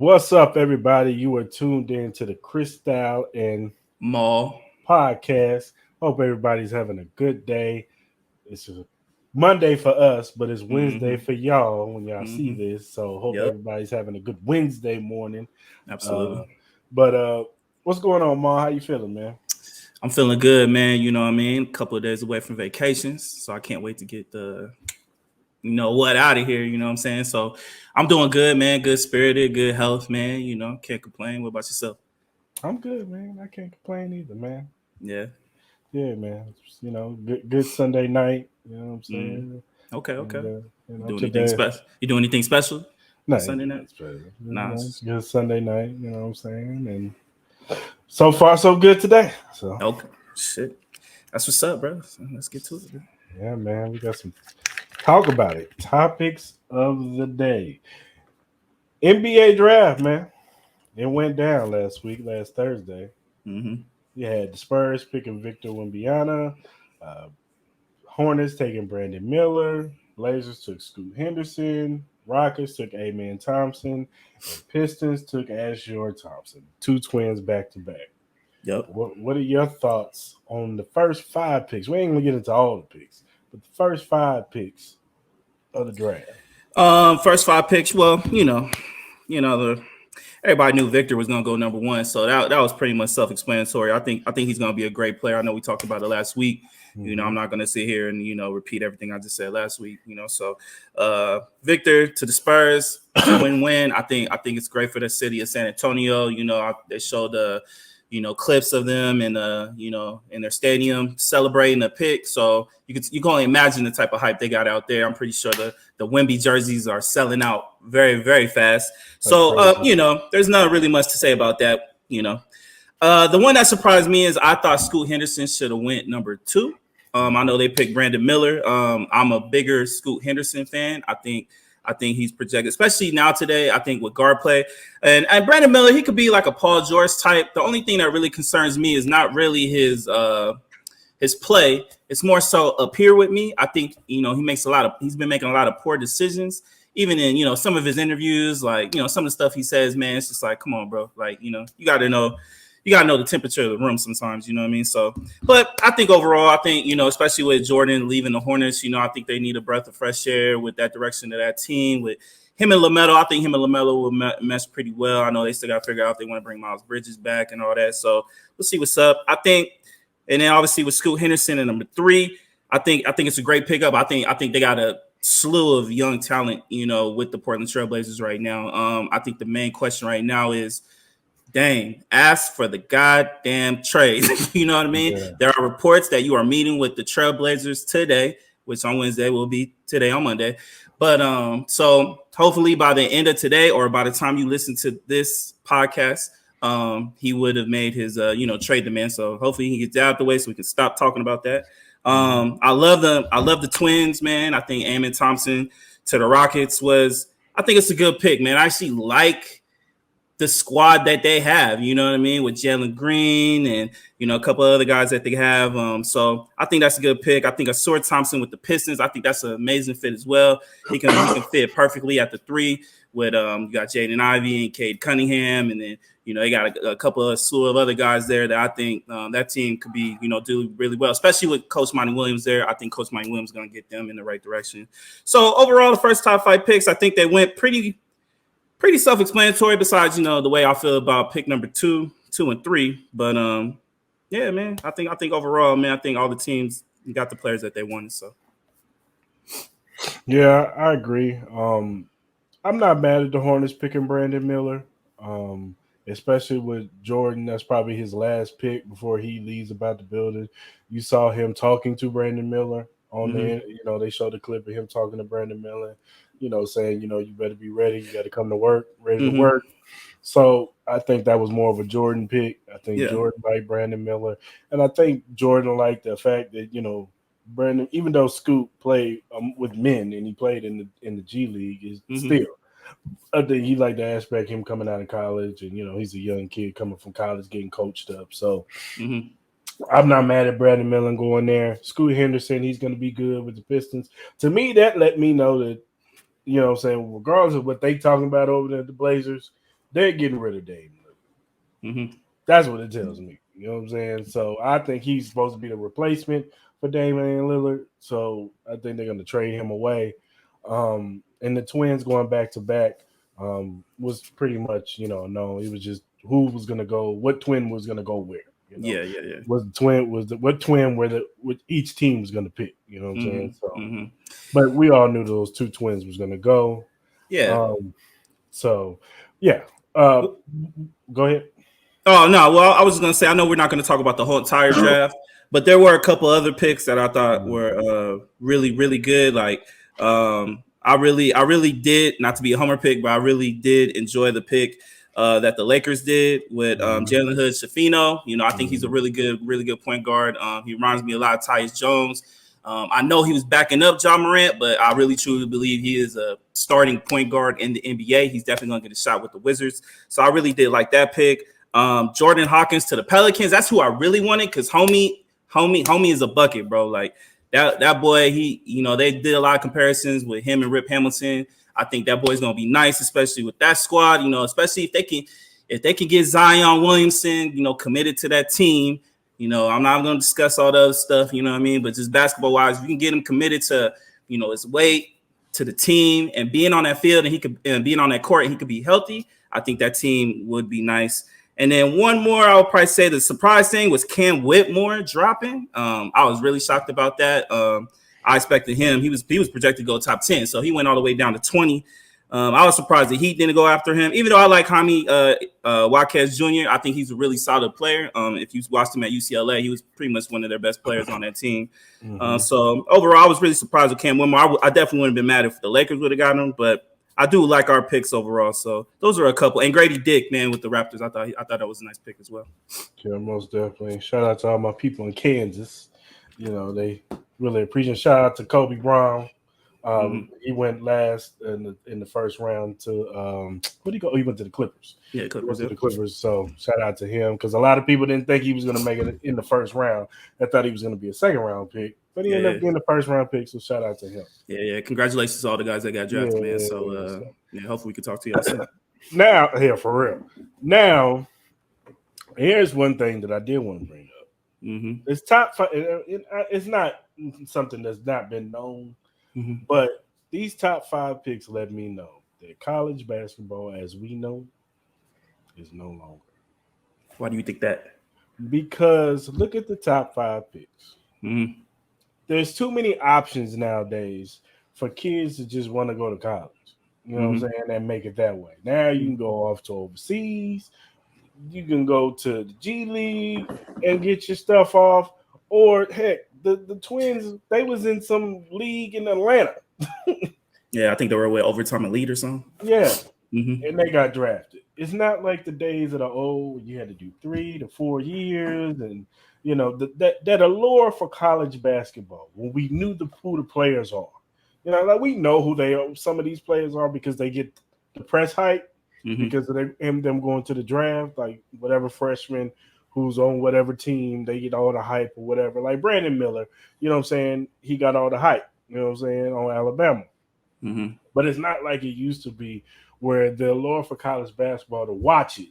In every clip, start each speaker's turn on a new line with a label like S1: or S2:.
S1: What's up, everybody? You are tuned in to the Cris and
S2: Mall.
S1: podcast. Hope everybody's having a good day. It's a Monday for us, but it's Wednesday
S2: Mm-hmm.
S1: for y'all when y'all see
S2: Mm-hmm.
S1: this. So hope
S2: Yep.
S1: everybody's having a good Wednesday morning. Uh,
S2: Absolutely.
S1: but what's going on, Ma? How you feeling, man?
S2: I'm feeling good, man. You know what I mean? A couple of days away from vacations. So I can't wait to get the out of here. You know what I'm saying? So I'm doing good, man. Good spirited, good health, man. Can't complain. What about yourself?
S1: I'm good, man. I can't complain either, man.
S2: Yeah.
S1: Yeah, man. Good Sunday night. You know what I'm
S2: Mm.
S1: saying?
S2: Okay,
S1: And
S2: okay. You do anything
S1: today,
S2: special? You do anything special
S1: no,
S2: on
S1: ain't
S2: Sunday night?
S1: nothing special.
S2: Nice.
S1: It's a good Sunday night. You know what I'm saying? And so far, so good today. So
S2: Okay. Shit. That's what's up, bro. So let's get to it.
S1: yeah, man, we got some talk about it. Topics of the day: NBA draft, man. It went down last Thursday.
S2: Mm-hmm.
S1: You had the Spurs picking Victor Wembanyama, uh, Hornets taking Brandon Miller, Blazers took Scoot Henderson, Rockets took Amen Thompson, and Pistons took Ashore Thompson. Two twins back to back.
S2: Yep.
S1: What are your thoughts on the first five picks? We ain't gonna get into all the picks, but the first five picks of the draft.
S2: First five picks. Well, the everybody knew Victor was going to go number one, so that was pretty much self-explanatory. I think he's going to be a great player. I know we talked about it last week. I'm
S1: Mm-hmm.
S2: not going to sit here and repeat everything I just said last week. So Victor to the Spurs, it's a win-win. I think it's great for the city of San Antonio. They showed clips of them in their stadium celebrating the pick. So you can only imagine the type of hype they got out there. I'm pretty sure the Wemby jerseys are selling out very, very fast.
S1: Like
S2: So,
S1: crazy.
S2: there's not really much to say about that. The one that surprised me is I thought Scoot Henderson should have went number two. I know they picked Brandon Miller. I'm a bigger Scoot Henderson fan. I think he's projected, especially now today. I think with guard play and Brandon Miller, he could be like a Paul George type. The only thing that really concerns me is not really his play. It's more so up here with me. I think he's been making a lot of poor decisions. Even in some of his interviews, like some of the stuff he says, man, it's just like, come on, bro. Like you gotta know the temperature of the room sometimes. You know what I mean? So, but I think overall, especially with Jordan leaving the Hornets, I think they need a breath of fresh air with that direction of that team. With him and LaMelo, I think him and LaMelo will mesh pretty well. I know they still got to figure out if they want to bring Miles Bridges back and all that. So we'll see what's up. I think, and then obviously with Scoot Henderson at number three, I think it's a great pickup. I think they got a slew of young talent, with the Portland Trailblazers right now. I think the main question right now is, dang, ask for the goddamn trade. You know what I mean?
S1: Yeah.
S2: There are reports that you are meeting with the Trailblazers today, which on Wednesday will be today on Monday. But so hopefully by the end of today or by the time you listen to this podcast, he would have made his trade demand. So hopefully he gets out the way so we can stop talking about that. I love the twins, man. I think Amen Thompson to the Rockets I think it's a good pick, man. I actually like the squad that they have, you know what I mean, with Jalen Green and a couple of other guys that they have. So I think that's a good pick. I think Asor Thompson with the Pistons, I think that's an amazing fit as well. He can fit perfectly at the three with you got Jaden Ivey and Cade Cunningham, and then they got a couple of slew of other guys there that I think that team could be do really well, especially with Coach Monty Williams there. I think Coach Monty Williams is going to get them in the right direction. So overall, the first top five picks, I think they went pretty self-explanatory. Besides, the way I feel about pick number two, and three. But yeah, man, I think overall, man, I think all the teams got the players that they wanted. So
S1: Yeah, I agree. I'm not mad at the Hornets picking Brandon Miller. Especially with Jordan, that's probably his last pick before he leaves about the building. You saw him talking to Brandon Miller on
S2: mm-hmm.
S1: there. They showed a clip of him talking to Brandon Miller, saying, you better be ready. You got to come to work, ready to
S2: Mm-hmm.
S1: work. So I think that was more of a Jordan pick. I think
S2: Yeah.
S1: Jordan liked Brandon Miller. And I think Jordan liked the fact that, Brandon, even though Scoot played with men and he played in the G League, is
S2: Mm-hmm.
S1: still I think he liked the aspect him coming out of college, and he's a young kid coming from college, getting coached up. So
S2: Mm-hmm.
S1: I'm not mad at Brandon Miller going there. Scoot Henderson, he's going to be good with the Pistons. To me, that let me know that what I'm saying, regardless of what they talking about over there at the Blazers, they're getting rid of Dame Lillard.
S2: Mm-hmm.
S1: That's what it tells me. You know what I'm saying? So I think he's supposed to be the replacement for Damian Lillard. So I think they're going to trade him away. And the Twins going back to back was pretty much, known. It was just who was going to go, what twin was going to go where.
S2: Yeah.
S1: Was the twin what twin where each team was going to pick. You know what I'm saying? So, but we all knew those two twins was going to go.
S2: Yeah.
S1: So yeah. Go ahead.
S2: Oh no, well, I was just gonna say I know we're not gonna talk about the whole entire draft, but there were a couple other picks that I thought were really, really good. Like I really did, not to be a homer pick, but I really did enjoy the pick that the Lakers did with Jalen Hood-Schifino. I think he's a really good point guard. He reminds me a lot of Tyus Jones. I know he was backing up Ja Morant, but I really truly believe he is a starting point guard in the NBA. He's definitely going to get a shot with the Wizards. So I really did like that pick. Jordan Hawkins to the Pelicans. That's who I really wanted because homie is a bucket, bro. Like that boy, they did a lot of comparisons with him and Rip Hamilton. I think that boy's going to be nice, especially with that squad, especially if they can get Zion Williamson, committed to that team. I'm not going to discuss all the other stuff, you know what I mean? But just basketball wise, you can get him committed to, his weight, to the team, and being on that field and being on that court, and he could be healthy. I think that team would be nice. And then one more, I would probably say the surprise thing was Cam Whitmore dropping. I was really shocked about that. I expected him. He was projected to go top 10, so he went all the way down to 20. I was surprised the Heat didn't go after him, even though I like Jaime Jaquez Jr. I think he's a really solid player. If you watched him at UCLA, he was pretty much one of their best players on that team. So overall, I was really surprised with Cam Whitmore. I definitely wouldn't have been mad if the Lakers would have gotten him, but I do like our picks overall. So those are a couple. And Grady Dick, man, with the Raptors, I thought that was a nice pick as well.
S1: Yeah, most definitely. Shout out to all my people in Kansas. They really appreciate. Shout out to Kobe Brown. He went last in the first round to where'd he go? Oh, he went to the Clippers.
S2: Yeah, Clippers.
S1: He went to the Clippers. So shout out to him because a lot of people didn't think he was going to make it in the first round. They thought he was going to be a second round pick, but he ended up being the first round pick. So shout out to him.
S2: Yeah. Congratulations to all the guys that got drafted, man. So hopefully we can talk to y'all soon.
S1: Now, here for real. Now, here's one thing that I did want to bring up. It's top five. It's not something that's not been known. But these top 5 picks let me know that college basketball, as we know, is no longer.
S2: Why do you think that?
S1: Because look at the top 5 picks. There's too many options nowadays for kids to just want to go to college. You know what I'm saying? And make it that way. Now you can go off to overseas. You can go to the G League and get your stuff off. Or heck, the Twins, they was in some league in Atlanta.
S2: Yeah, I think they were with Overtime Elite or something.
S1: Yeah, and they got drafted. It's not like the days of the old, you had to do 3 to 4 years. And, that allure for college basketball, when we knew who the players are. Like we know who they are. Some of these players are because they get the press hype because of them going to the draft, like whatever freshman who's on whatever team, they get all the hype or whatever. Like Brandon Miller, you know what I'm saying? He got all the hype, you know what I'm saying, on Alabama. But it's not like it used to be where the allure for college basketball to watch it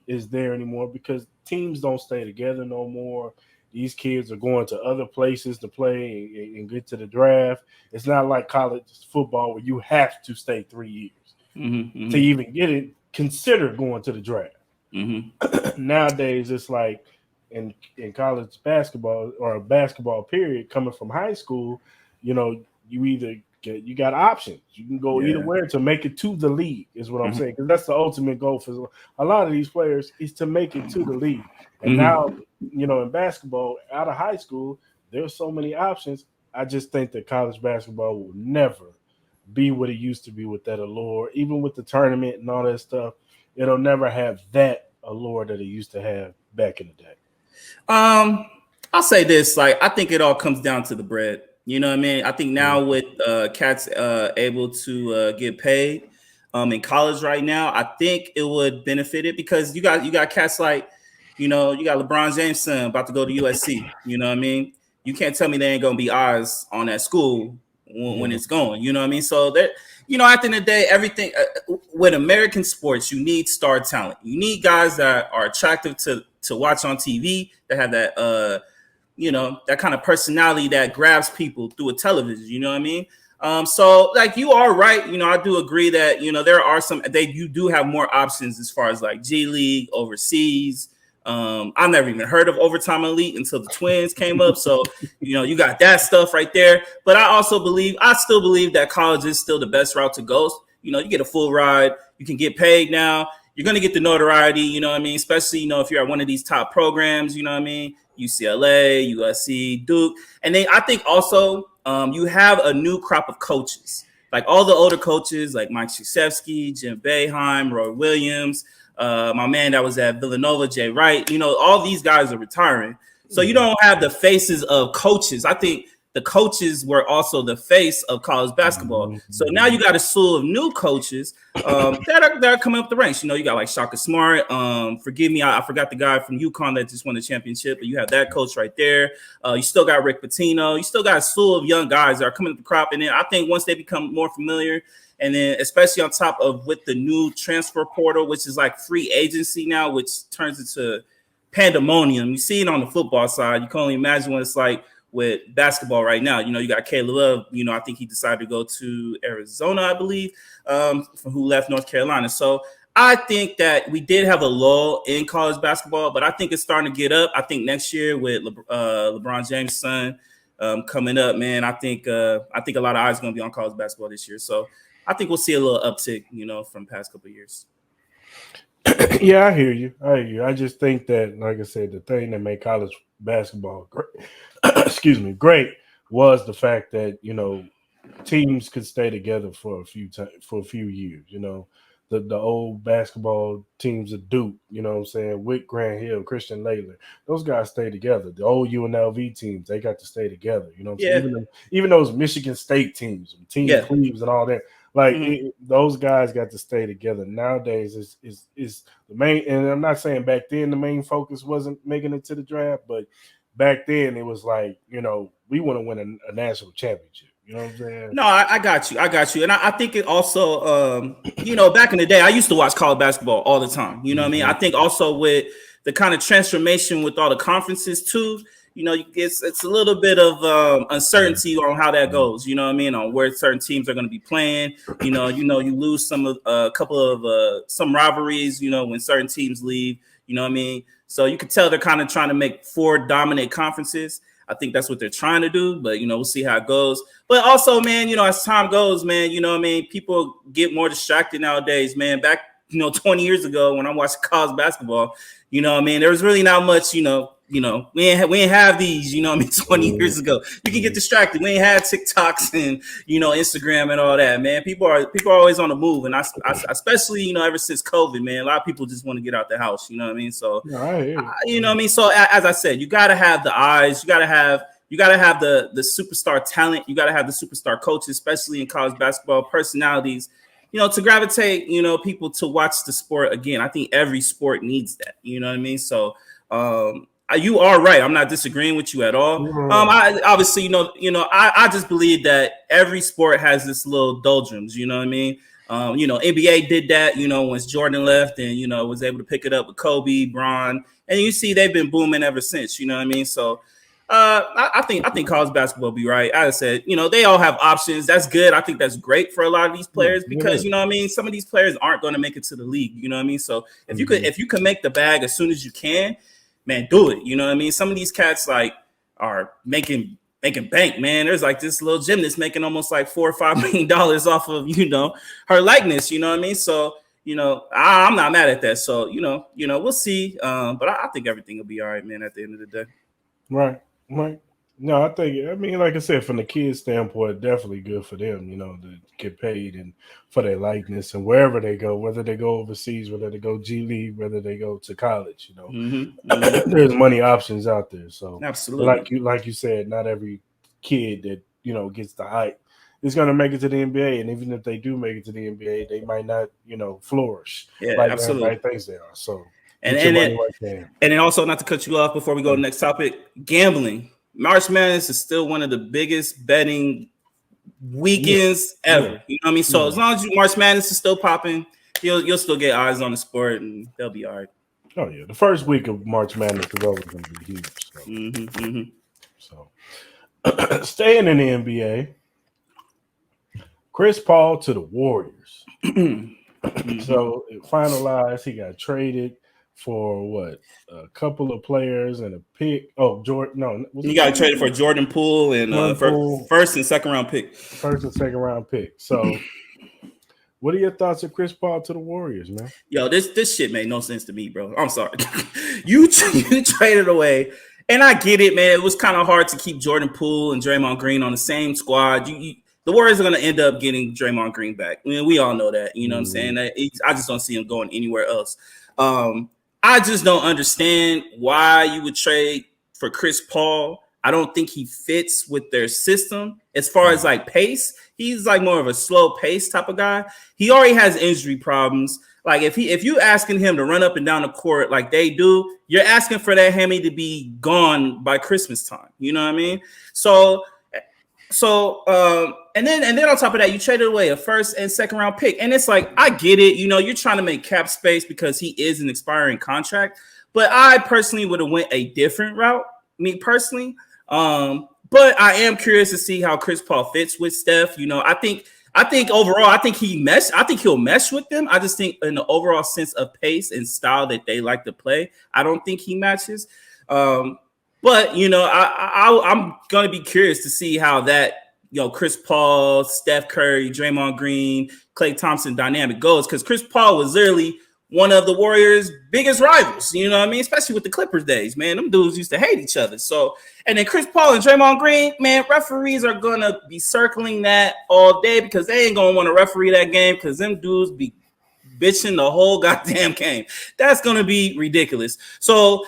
S1: is there anymore because teams don't stay together no more. These kids are going to other places to play and get to the draft. It's not like college football where you have to stay 3 years to even get it, consider going to the draft. Nowadays, it's like in college basketball or a basketball period coming from high school, you got options. You can go either way to make it to the league is what I'm saying. Because that's the ultimate goal for a lot of these players is to make it to the league. And now, in basketball out of high school, there's so many options. I just think that college basketball will never be what it used to be with that allure. Even with the tournament and all that stuff, it'll never have that allure that it used to have back in the day.
S2: I'll say this, like I think it all comes down to the bread. You know what I mean? I think now with cats able to get paid in college right now, I think it would benefit it because you got cats like, you got LeBron James' son about to go to USC. You know what I mean? You can't tell me there ain't gonna be eyes on that school when it's going. You know what I mean? So that, at the end of the day, everything with American sports, you need star talent. You need guys that are attractive to watch on TV, that have that that kind of personality that grabs people through a television. You know what I mean? So like, you are right. I do agree that there are you do have more options as far as like G League, overseas. I never even heard of Overtime Elite until the Twins came up. So, you got that stuff right there. But I still believe that college is still the best route to go. You get a full ride. You can get paid now. You're going to get the notoriety, you know what I mean? Especially, if you're at one of these top programs, you know what I mean? UCLA, USC, Duke. And then I think also you have a new crop of coaches. Like all the older coaches like Mike Krzyzewski, Jim Boeheim, Roy Williams, my man that was at Villanova, Jay Wright, all these guys are retiring. So you don't have the faces of coaches. I think the coaches were also the face of college basketball. So now you got a slew of new coaches that are coming up the ranks. You got like Shaka Smart. Forgive me, I forgot the guy from UConn that just won the championship, but you have that coach right there. You still got Rick Pitino. You still got a slew of young guys that are coming up the crop. And then I think once they become more familiar, and then especially on top of with the new transfer portal, which is like free agency now, which turns into pandemonium. You see it on the football side. You can only imagine what it's like with basketball right now. You got Caleb Love. I think he decided to go to Arizona, I believe, from who left North Carolina. So I think that we did have a lull in college basketball, but I think it's starting to get up. I think next year with LeBron James' son coming up, man, I think a lot of eyes are going to be on college basketball this year. So I think we'll see a little uptick, from the past couple of years.
S1: Yeah, I hear you. I just think that, like I said, the thing that made college basketball great was the fact that teams could stay together for a few years. The old basketball teams of Duke, with Grant Hill, Christian Laettner, those guys stay together. The old UNLV teams, they got to stay together. Even those Michigan State teams, Cleaves and all that. Like those guys got to stay together. Nowadays, is the main. And I'm not saying back then the main focus wasn't making it to the draft, but back then it was like we want to win a national championship. You know what I'm saying?
S2: No, I got you, and I think it also, back in the day, I used to watch college basketball all the time. You know what I mean? I think also with the kind of transformation with all the conferences too. It's a little bit of uncertainty on how that goes. You know what I mean? On where certain teams are going to be playing. You lose a couple of some rivalries. When certain teams leave. You know what I mean? So you can tell they're kind of trying to make 4 dominant conferences. I think that's what they're trying to do, but we'll see how it goes. But also, man, as time goes, man, what I mean, people get more distracted nowadays, man. Back, 20 years ago when I watched college basketball, what I mean, there was really not much, we ain't have these, 20 years ago. You can get distracted. We ain't had TikToks and Instagram and all that, man. People are always on the move, and I especially ever since COVID, man, a lot of people just want to get out the house. You know what I mean? So what I mean. So as I said, you got to have the eyes. You got to have the superstar talent. You got to have the superstar coaches, especially in college basketball, personalities. To gravitate, people to watch the sport again. I think every sport needs that. You know what I mean? So. You are right. I'm not disagreeing with you at all. I obviously, I just believe that every sport has this little doldrums. You know what I mean? NBA did that. Once Jordan left, and was able to pick it up with Kobe, Bron, and you see they've been booming ever since. You know what I mean? So, I think college basketball will be right. As I said, they all have options. That's good. I think that's great for a lot of these players because what I mean, some of these players aren't going to make it to the league. You know what I mean? So if you can make the bag as soon as you can. Man, do it. You know what I mean? Some of these cats like are making bank, man. There's like this little gymnast making almost like $4 or $5 million off of, her likeness. You know what I mean? So, I'm not mad at that. So, we'll see. But I think everything will be all right, man, at the end of the day.
S1: Right. No, I mean, like I said, from the kids' standpoint, definitely good for them, to get paid and for their likeness and wherever they go, whether they go overseas, whether they go G League, whether they go to college, there's money options out there. So
S2: absolutely,
S1: like you said, not every kid that, gets the hype is going to make it to the NBA. And even if they do make it to the NBA, they might not, flourish like everybody thinks they are. So,
S2: and then also, not to cut you off before we go to the next topic, gambling. March Madness is still one of the biggest betting weekends ever.
S1: Yeah.
S2: You know what I mean? So as long as March Madness is still popping, you'll still get eyes on the sport, and they'll be all right.
S1: Oh yeah, the first week of March Madness is always going to be huge. So, staying in the NBA, Chris Paul to the Warriors. So it finalized. He got traded for what? A couple of players and a pick. Oh, Jordan. No,
S2: you got traded for Jordan Poole and first and second round pick.
S1: First and second round pick. So. What are your thoughts of Chris Paul to the Warriors, man?
S2: Yo, this shit made no sense to me, bro. I'm sorry. you traded away, and I get it, man. It was kind of hard to keep Jordan Poole and Draymond Green on the same squad. The Warriors are going to end up getting Draymond Green back. I mean, we all know that. You know what I'm saying? I just don't see him going anywhere else. I just don't understand why you would trade for Chris Paul. I don't think he fits with their system as far as like pace. He's like more of a slow pace type of guy. He already has injury problems. Like if you asking him to run up and down the court like they do, you're asking for that hammy to be gone by Christmas time. You know what I mean? So and then on top of that, you traded away a first and second round pick. And it's like, I get it. You know, you're trying to make cap space because he is an expiring contract. But I personally would have went a different route, me personally. But I am curious to see how Chris Paul fits with Steph. You know, I think overall, I think he'll mesh with them. I just think in the overall sense of pace and style that they like to play, I don't think he matches. But you know, I'm gonna be curious to see how that, you know, Chris Paul, Steph Curry, Draymond Green, Klay Thompson dynamic goes, because Chris Paul was literally one of the Warriors' biggest rivals, you know what I mean? Especially with the Clippers days, man. Them dudes used to hate each other. So, and then Chris Paul and Draymond Green, man, referees are going to be circling that all day because they ain't going to want to referee that game because them dudes be bitching the whole goddamn game. That's going to be ridiculous. So,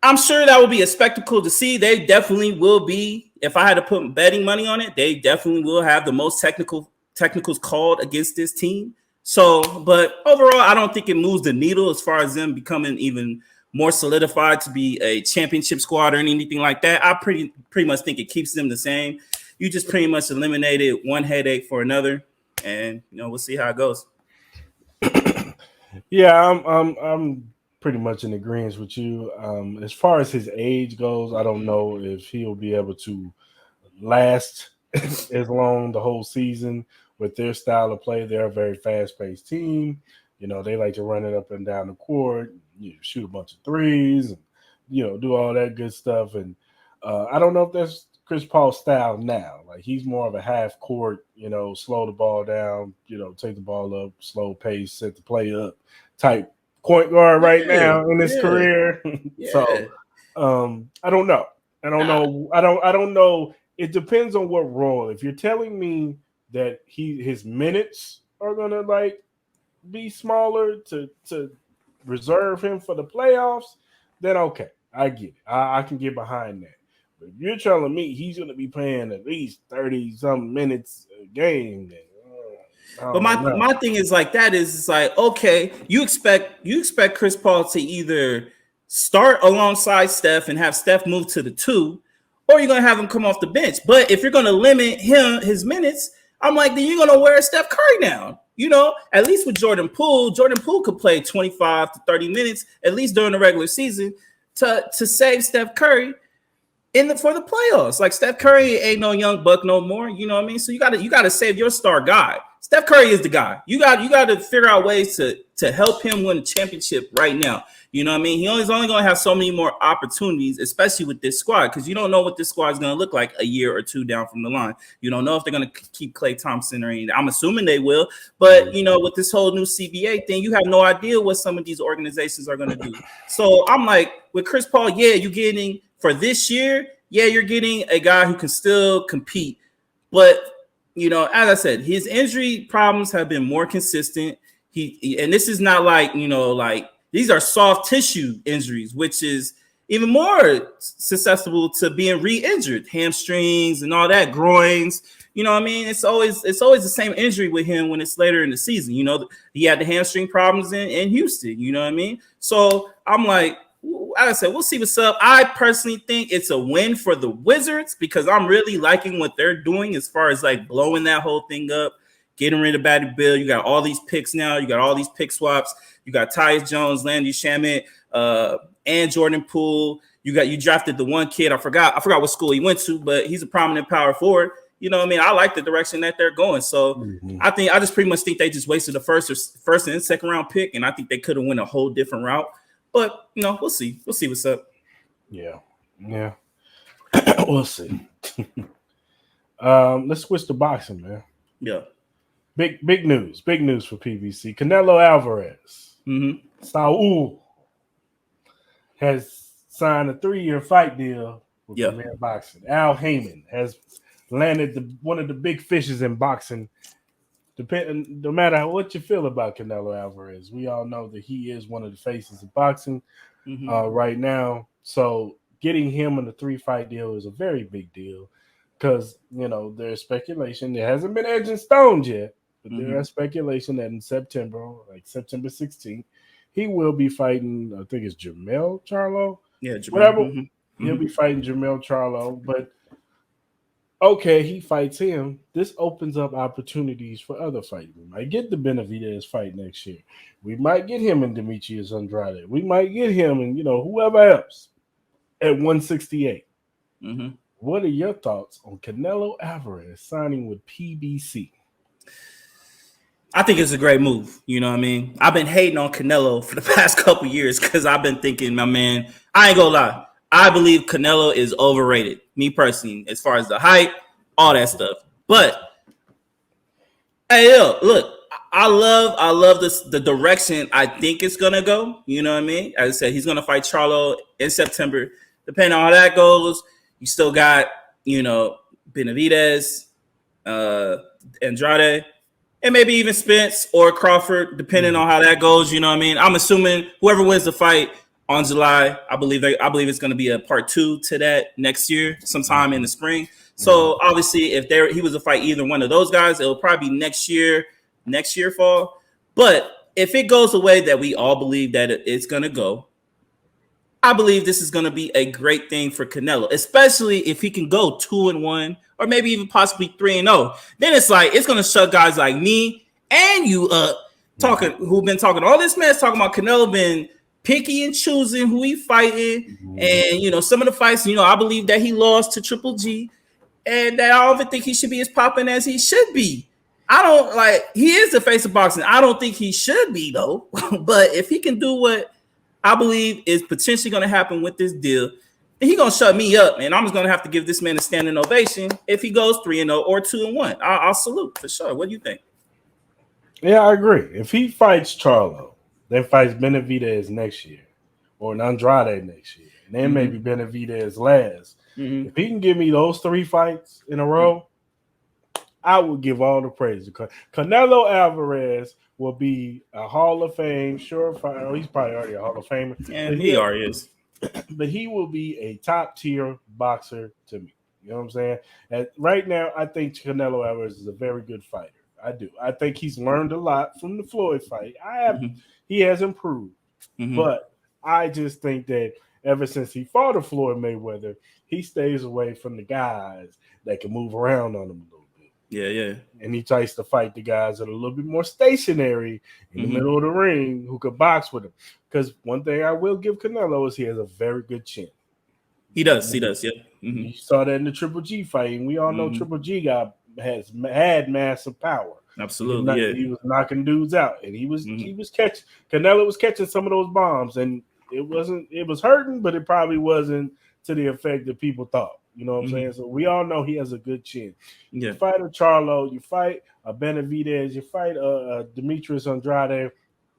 S2: I'm sure that will be a spectacle to see. They definitely will be, if I had to put betting money on it, they definitely will have the most technicals called against this team. So, but overall, I don't think it moves the needle as far as them becoming even more solidified to be a championship squad or anything like that. I pretty much think it keeps them the same. You just pretty much eliminated one headache for another, and you know, we'll see how it goes.
S1: Yeah, I'm pretty much in agreement with you. As far as his age goes, I don't know if he'll be able to last as long the whole season. With their style of play, they're a very fast-paced team. You know, they like to run it up and down the court, shoot a bunch of threes, and, you know, do all that good stuff. And I don't know if that's Chris Paul's style now. Like, he's more of a half-court, you know, slow the ball down, you know, take the ball up, slow pace, set the play up type point guard right now in his career. So I don't know. I don't know. It depends on what role. If you're telling me that his minutes are gonna like be smaller to reserve him for the playoffs, then okay, I get it. I can get behind that. But if you're telling me he's gonna be playing at least 30-some minutes a game, then
S2: but my thing is like that is it's like, okay, you expect Chris Paul to either start alongside Steph and have Steph move to the 2, or you're gonna have him come off the bench. But if you're gonna limit his minutes, I'm like, then you're going to wear Steph Curry down. You know, at least with Jordan Poole could play 25 to 30 minutes, at least during the regular season, to save Steph Curry for the playoffs. Like, Steph Curry ain't no young buck no more. You know what I mean? So you got to save your star guy. Steph Curry is the guy. You got to figure out ways to help him win a championship right now. You know what I mean? He's only going to have so many more opportunities, especially with this squad, because you don't know what this squad is going to look like a year or two down from the line. You don't know if they're going to keep Klay Thompson or anything. I'm assuming they will. But, you know, with this whole new CBA thing, you have no idea what some of these organizations are going to do. So I'm like, with Chris Paul, yeah, you're getting for this year, yeah, you're getting a guy who can still compete. But, you know, as I said, his injury problems have been more consistent. And this is not like, you know, like, these are soft tissue injuries, which is even more susceptible to being re-injured, hamstrings and all that, groins. You know what I mean? It's always the same injury with him when it's later in the season. You know, he had the hamstring problems in Houston. You know what I mean? So I'm like, I said, we'll see what's up. I personally think it's a win for the Wizards because I'm really liking what they're doing as far as like blowing that whole thing up, getting rid of Bradley Beal. You got all these picks now. You got all these pick swaps. You got Tyus Jones, Landry Shamet, and Jordan Poole. You drafted the one kid. I forgot what school he went to, but he's a prominent power forward. You know what I mean? I like the direction that they're going. So I just pretty much think they just wasted the first and second round pick, and I think they could have went a whole different route. But we'll see. We'll see what's up.
S1: Yeah. We'll see. Let's switch to boxing, man.
S2: Yeah.
S1: Big news for PBC. Canelo Alvarez, Saul, has signed a 3-year fight deal with Premier Boxing. Al Heyman has landed one of the big fishes in boxing. No matter what you feel about Canelo Alvarez, we all know that he is one of the faces of boxing right now. So getting him in a 3-fight deal is a very big deal because, there's speculation. It hasn't been edged in stone yet, but there is speculation that in September, like September 16th, he will be fighting, I think it's Jermell Charlo.
S2: Yeah, Jermell.
S1: Whatever. He'll be fighting Jermell Charlo, but okay, he fights him. This opens up opportunities for other fights. We might get the Benavidez fight next year. We might get him and Demetrius Andrade. We might get him and, whoever else at 168. What are your thoughts on Canelo Alvarez signing with PBC?
S2: I think it's a great move. You know what I mean? I've been hating on Canelo for the past couple years because I've been thinking, my man, I ain't gonna lie. I believe Canelo is overrated, me personally, as far as the height, all that stuff. But hey, look, I love the direction I think it's gonna go. You know what I mean? As I said, he's gonna fight Charlo in September. Depending on how that goes, you still got, Benavidez, Andrade, and maybe even Spence or Crawford, depending on how that goes. You know what I mean? I'm assuming whoever wins the fight on July, I believe it's going to be a part 2 to that next year, sometime in the spring. So obviously, if he was to fight either one of those guys, it'll probably be next year fall. But if it goes the way that we all believe that it's going to go, I believe this is going to be a great thing for Canelo, especially if he can go 2-1 or maybe even possibly 3-0. Then it's going to shut guys like me and you up who've been talking all this mess, talking about Canelo been picky and choosing who he fighting. And, some of the fights, I believe that he lost to Triple G and that I don't even think he should be as popping as he should be. He is the face of boxing. I don't think he should be though. But if he can do what I believe is potentially going to happen with this deal, then he's going to shut me up, and I'm just going to have to give this man a standing ovation if he goes 3-0 or 2-1. I'll salute for sure. What do you think?
S1: Yeah, I agree. If he fights Charlo, then fights Benavidez next year, or an Andrade next year, and then maybe Benavidez last. If he can give me those 3 fights in a row, I would give all the praise. Canelo Alvarez will be a Hall of Fame surefire. He's probably already a Hall of Famer.
S2: Yeah, he already is.
S1: But he will be a top-tier boxer to me. You know what I'm saying? Right now, I think Canelo Alvarez is a very good fighter. I do. I think he's learned a lot from the Floyd fight. He has improved. But I just think that ever since he fought a Floyd Mayweather, he stays away from the guys that can move around on him a little bit.
S2: Yeah.
S1: And he tries to fight the guys that are a little bit more stationary in the middle of the ring who could box with him. Because one thing I will give Canelo is he has a very good chin.
S2: He does, yeah.
S1: You saw that in the Triple G fight, and we all know Triple G had massive power.
S2: Absolutely,
S1: he was knocking dudes out, and he was catching. Canelo was catching some of those bombs, and it was hurting, but it probably wasn't to the effect that people thought. You know what I'm saying? So we all know he has a good chin.
S2: Yeah.
S1: You fight a Charlo, you fight a Benavidez, you fight a Demetrius Andrade.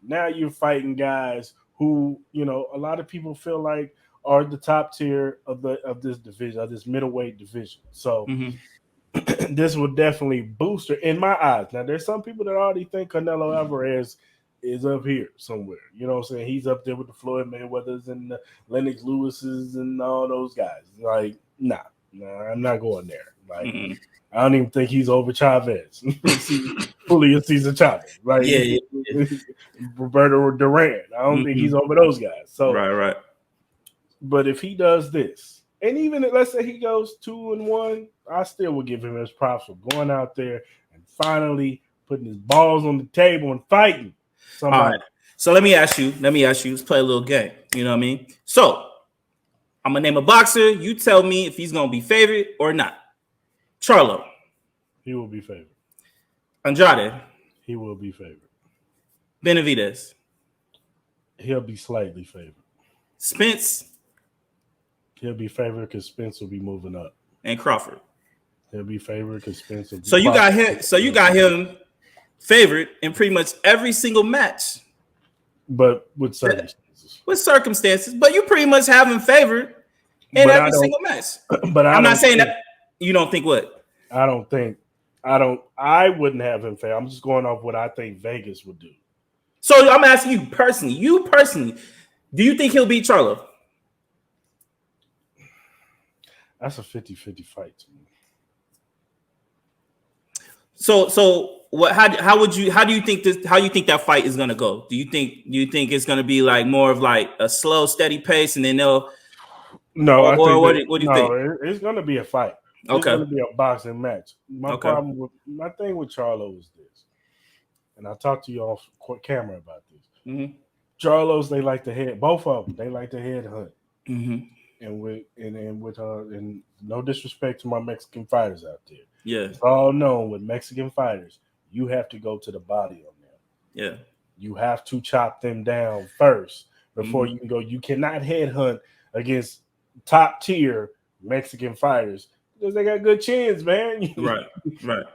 S1: Now you're fighting guys who, a lot of people feel like are the top tier of this division, of this middleweight division. So this will definitely boost her in my eyes. Now, there's some people that already think Canelo Alvarez is up here somewhere. You know what I'm saying? He's up there with the Floyd Mayweathers and the Lennox Lewis's and all those guys. Like, nah, I'm not going there. Like, I don't even think he's over Chavez. Julio Cesar Chavez. Like,
S2: yeah.
S1: Roberto Duran. I don't think he's over those guys. So
S2: right.
S1: But if he does this, and even let's say he goes 2-1, I still would give him his props for going out there and finally putting his balls on the table and fighting
S2: All
S1: somebody.
S2: right. So let me ask you. Let's play a little game. You know what I mean? So I'm gonna name a boxer. You tell me if he's gonna be favored or not. Charlo,
S1: He will be favored.
S2: Andrade,
S1: He will be favored.
S2: Benavidez,
S1: He'll be slightly favored.
S2: Spence,
S1: He'll be favored because Spence will be moving up.
S2: and Crawford.
S1: He'll be favored because Spence will be.
S2: So you got him. So you got him favored in pretty much every single match.
S1: But with circumstances.
S2: With circumstances, but you pretty much have him favored in every single match.
S1: But
S2: I'm not saying that you don't think what.
S1: I don't think. I wouldn't have him favored. I'm just going off what I think Vegas would do.
S2: So I'm asking you personally. Do you think he'll beat Charlo?
S1: That's a 50-50 fight to me.
S2: So what? How do you think this? How you think that fight is gonna go? Do you think it's gonna be like more of like a slow, steady pace, and then they'll?
S1: No,
S2: or,
S1: I think
S2: what do you think?
S1: It's gonna be a fight.
S2: Okay.
S1: It's gonna be a boxing match. My thing with Charlo is this, and I talked to you off camera about this.
S2: Mm-hmm.
S1: Charlos, they like to head. Both of them, they like to head hunt.
S2: Mm-hmm.
S1: And no disrespect to my Mexican fighters out there.
S2: Yeah.
S1: It's all known with Mexican fighters, you have to go to the body on them.
S2: Yeah.
S1: You have to chop them down first before you can go. You cannot headhunt against top tier Mexican fighters because they got good chins, man.
S2: Right.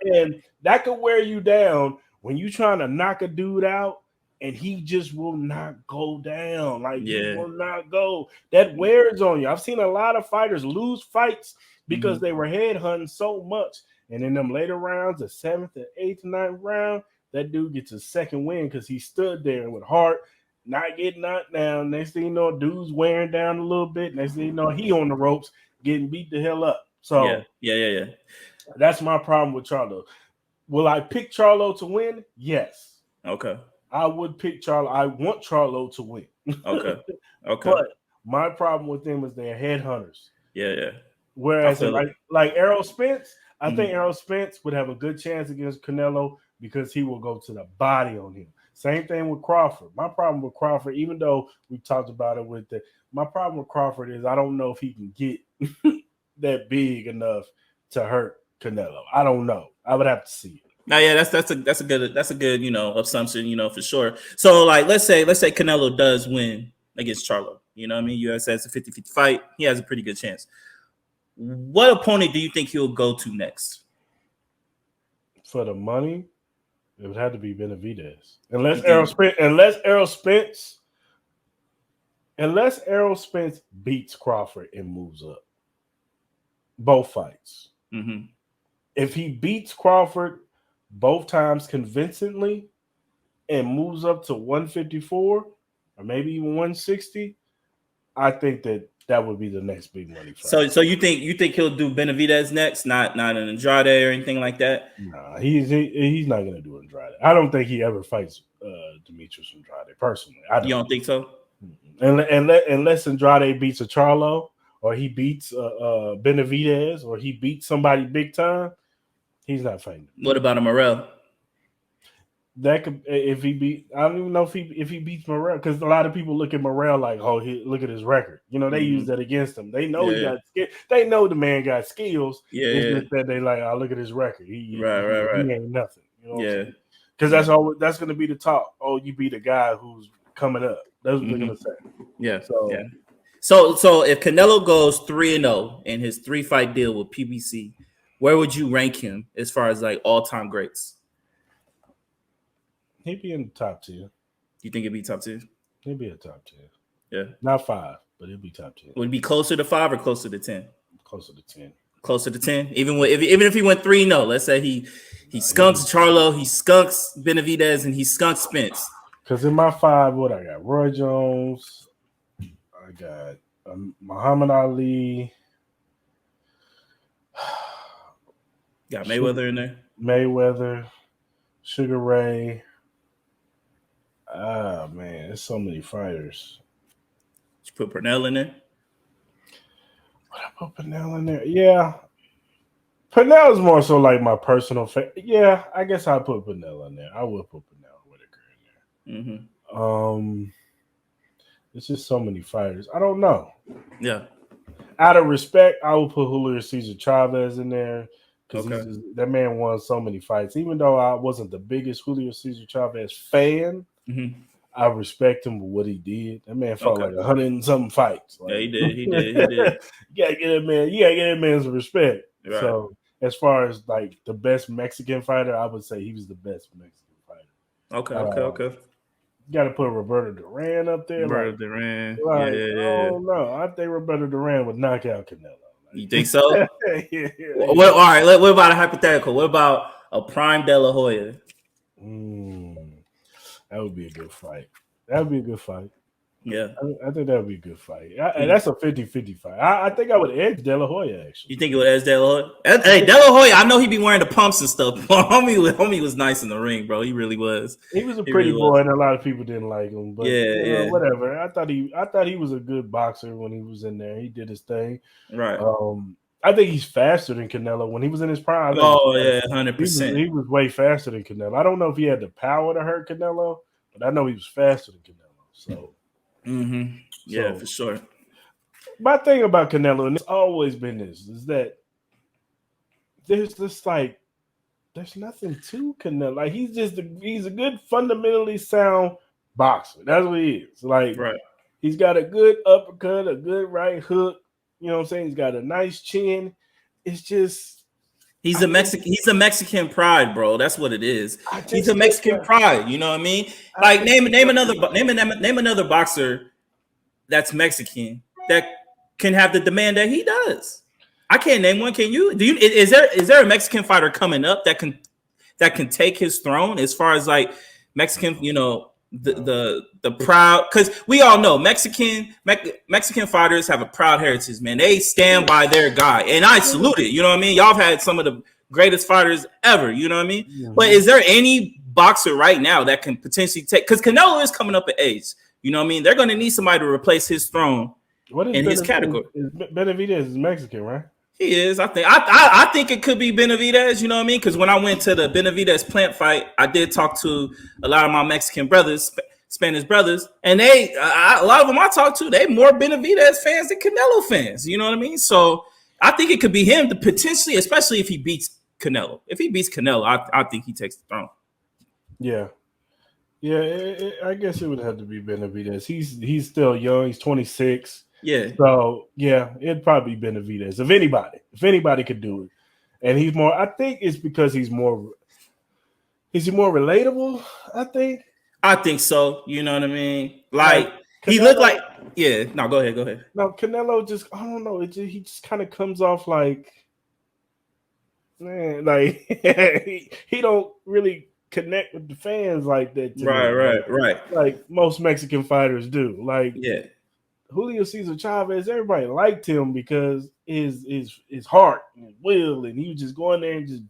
S1: And that could wear you down when you're trying to knock a dude out and he just will not go down. Like, he will not go. That wears on you. I've seen a lot of fighters lose fights because they were headhunting so much. And in them later rounds, the 7th, the 8th, 9th round, that dude gets a second win because he stood there with heart, not getting knocked down. Next thing you know, dude's wearing down a little bit. Next thing you know, he on the ropes, getting beat the hell up. So
S2: yeah.
S1: That's my problem with Charlo. Will I pick Charlo to win? Yes.
S2: Okay.
S1: I would pick Charlo. I want Charlo to win.
S2: Okay.
S1: But my problem with them is they're headhunters.
S2: Yeah.
S1: Whereas like Errol Spence, I think Errol Spence would have a good chance against Canelo because he will go to the body on him. Same thing with Crawford. My problem with Crawford, even though we talked about it my problem with Crawford is I don't know if he can get that big enough to hurt Canelo. I don't know. I would have to see it.
S2: Now, yeah, that's a good assumption, for sure. So, like, let's say Canelo does win against Charlo. You know what I mean? You said it's a 50-50 fight. He has a pretty good chance. What opponent do you think he'll go to next?
S1: For the money, it would have to be Benavidez. Unless Errol Spence beats Crawford and moves up. Both fights.
S2: Mm-hmm.
S1: If he beats Crawford both times convincingly and moves up to 154 or maybe even 160, I think that would be the next big money fight.
S2: So you think he'll do Benavidez next, not an Andrade or anything like that?
S1: Nah, he's not gonna do Andrade. I don't think he ever fights Demetrius Andrade personally.
S2: You don't think so?
S1: Unless Andrade beats a Charlo or he beats Benavidez or he beats somebody big time, he's not fighting.
S2: What about a Morel?
S1: That could if he beat. I don't even know if he beats Morel because a lot of people look at Morel like, oh, look at his record. They use that against him. They know he got. They know the man got skills. It's just that they like, oh, look at his record. He ain't nothing. Because that's going to be the talk. Oh, you beat a guy who's coming up. That's what they're going to say.
S2: Yeah. So if Canelo goes 3-0 in his 3-fight deal with PBC, where would you rank him as far as like all-time greats?
S1: He'd be in the top 10.
S2: You think he'd be top 10?
S1: He'd be a top 10.
S2: Yeah.
S1: Not 5, but he'd be top 10.
S2: Would it be closer to 5 or closer to 10?
S1: Closer to 10.
S2: Closer to 10? Even if he went 3-0, let's say he skunks Charlo, he skunks Benavidez, and he skunks Spence.
S1: Because in my 5, what I got? Roy Jones. I got Muhammad Ali.
S2: Got Mayweather in there.
S1: Mayweather. Sugar Ray. Oh, man. There's so many fighters.
S2: Did you put Purnell in there?
S1: put Pernell in there. Yeah, Pernell is more so like my personal favorite. Yeah, I guess I'll put Pernell in there. I will put Pernell Whitaker
S2: Mm-hmm.
S1: in there. It's just so many fighters. I don't know.
S2: Yeah.
S1: Out of respect, I will put Julio Cesar Chavez in there because
S2: Okay.
S1: that man won so many fights. Even though I wasn't the biggest Julio Cesar Chavez fan,
S2: Mm-hmm.
S1: I respect him for what he did. That man fought
S2: Okay.
S1: like 100 and something fights.
S2: Yeah,
S1: Like
S2: he did. He did. He did.
S1: you gotta get that man. You gotta get that man some respect.
S2: Right.
S1: So as far as like the best Mexican fighter, I would say he was the best Mexican fighter.
S2: Okay. Okay. Okay.
S1: You got to put Roberto Duran up there.
S2: Bro, Duran.
S1: Like
S2: Yeah.
S1: I don't know. I think Roberto Duran would knock out Canelo.
S2: You think so?
S1: Yeah.
S2: What? All right. What about a hypothetical? What about a prime De La Hoya?
S1: That would be a good fight. That would be a good fight.
S2: Yeah.
S1: I think that would be a good fight. That's a 50-50 fight. I think I would edge De La Hoya, actually.
S2: You think it would edge De La Hoya? Hey, De La Hoya, I know he be wearing the pumps and stuff. homie was nice in the ring, bro. He really was.
S1: He was a pretty boy, and a lot of people didn't like him. But
S2: yeah.
S1: Whatever. I thought he was a good boxer when he was in there. He did his thing.
S2: Right.
S1: I think he's faster than Canelo when he was in his prime.
S2: 100%.
S1: He was way faster than Canelo. I don't know if he had the power to hurt Canelo, but I know he was faster than Canelo. So.
S2: Mm-hmm. Yeah, for sure.
S1: My thing about Canelo, and it's always been this, is that there's nothing to Canelo. Like he's a good, fundamentally sound boxer. That's what he is. Like He's got a good uppercut, a good right hook. You know what I'm saying? He's got a nice chin. It's just
S2: he's a Mexican pride, bro. That's what it is. He's a Mexican pride. You know what I mean? Like name another boxer that's Mexican that can have the demand that he does. I can't name one. Can you? Is there a Mexican fighter coming up that can take his throne as far as like Mexican, you know, the proud, because we all know Mexican fighters have a proud heritage, man. They stand by their guy, and I salute it. You know what I mean? Y'all have had some of the greatest fighters ever. You know what I mean? Mm-hmm. But is there any boxer right now that can potentially take? Because Canelo is coming up in age. You know what I mean? They're going to need somebody to replace his throne in his category.
S1: Benavidez is Mexican, right?
S2: He is. I think it could be Benavidez. You know what I mean? Because when I went to the Benavidez plant fight, I did talk to a lot of my Mexican brothers, Spanish brothers, and a lot of them I talked to, they more Benavidez fans than Canelo fans. You know what I mean? So I think it could be him to potentially, especially if he beats Canelo. If he beats Canelo, I think he takes the throne.
S1: Yeah. Yeah, I guess it would have to be Benavidez. He's still young. He's 26.
S2: Yeah.
S1: So yeah, it'd probably be Benavidez. If anybody could do it, and he's more. I think it's because he's more. Is he more relatable? I think
S2: so. You know what I mean? Like Canelo, he looked like. Yeah. No, go ahead.
S1: No, Canelo just. I don't know. He just kind of comes off like. Man, like he don't really connect with the fans like that.
S2: Right.
S1: Like most Mexican fighters do. Like
S2: yeah.
S1: Julio Cesar Chavez, everybody liked him because his heart and will, and he was just going there and just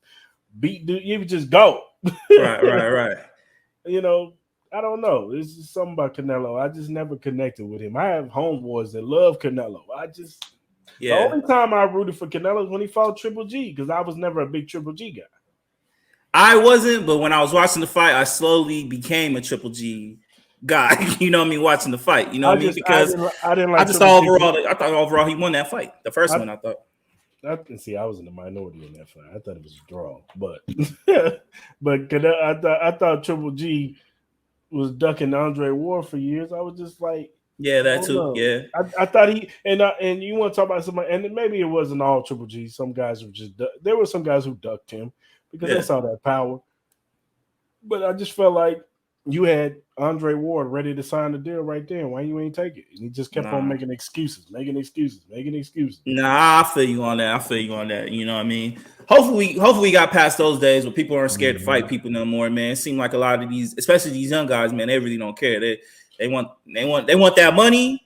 S1: beat dude. He would just go.
S2: Right.
S1: You know, I don't know. It's just something about Canelo. I just never connected with him. I have homeboys that love Canelo. The only time I rooted for Canelo was when he fought Triple G, because I was never a big Triple G guy.
S2: I wasn't, but when I was watching the fight, I slowly became a Triple G guy. You know what I mean? Watching the fight. You know what I mean? Because
S1: I didn't like.
S2: I thought overall he won that fight. The first one, I thought.
S1: I was in the minority in that fight. I thought it was a draw, but I thought Triple G was ducking Andre Ward for years. I was just like,
S2: yeah, that too.
S1: Know.
S2: Yeah,
S1: I thought he and you want to talk about somebody, and maybe it wasn't all Triple G. Some guys were just there were some guys who ducked him because they saw that power. But I just felt like you had Andre Ward ready to sign the deal right there. Why you ain't take it? And he just kept on making excuses.
S2: Nah, I feel you on that. You know what I mean? Hopefully we got past those days where people aren't scared to fight people no more, man. It seems like a lot of these, especially these young guys, man, they really don't care. They want that money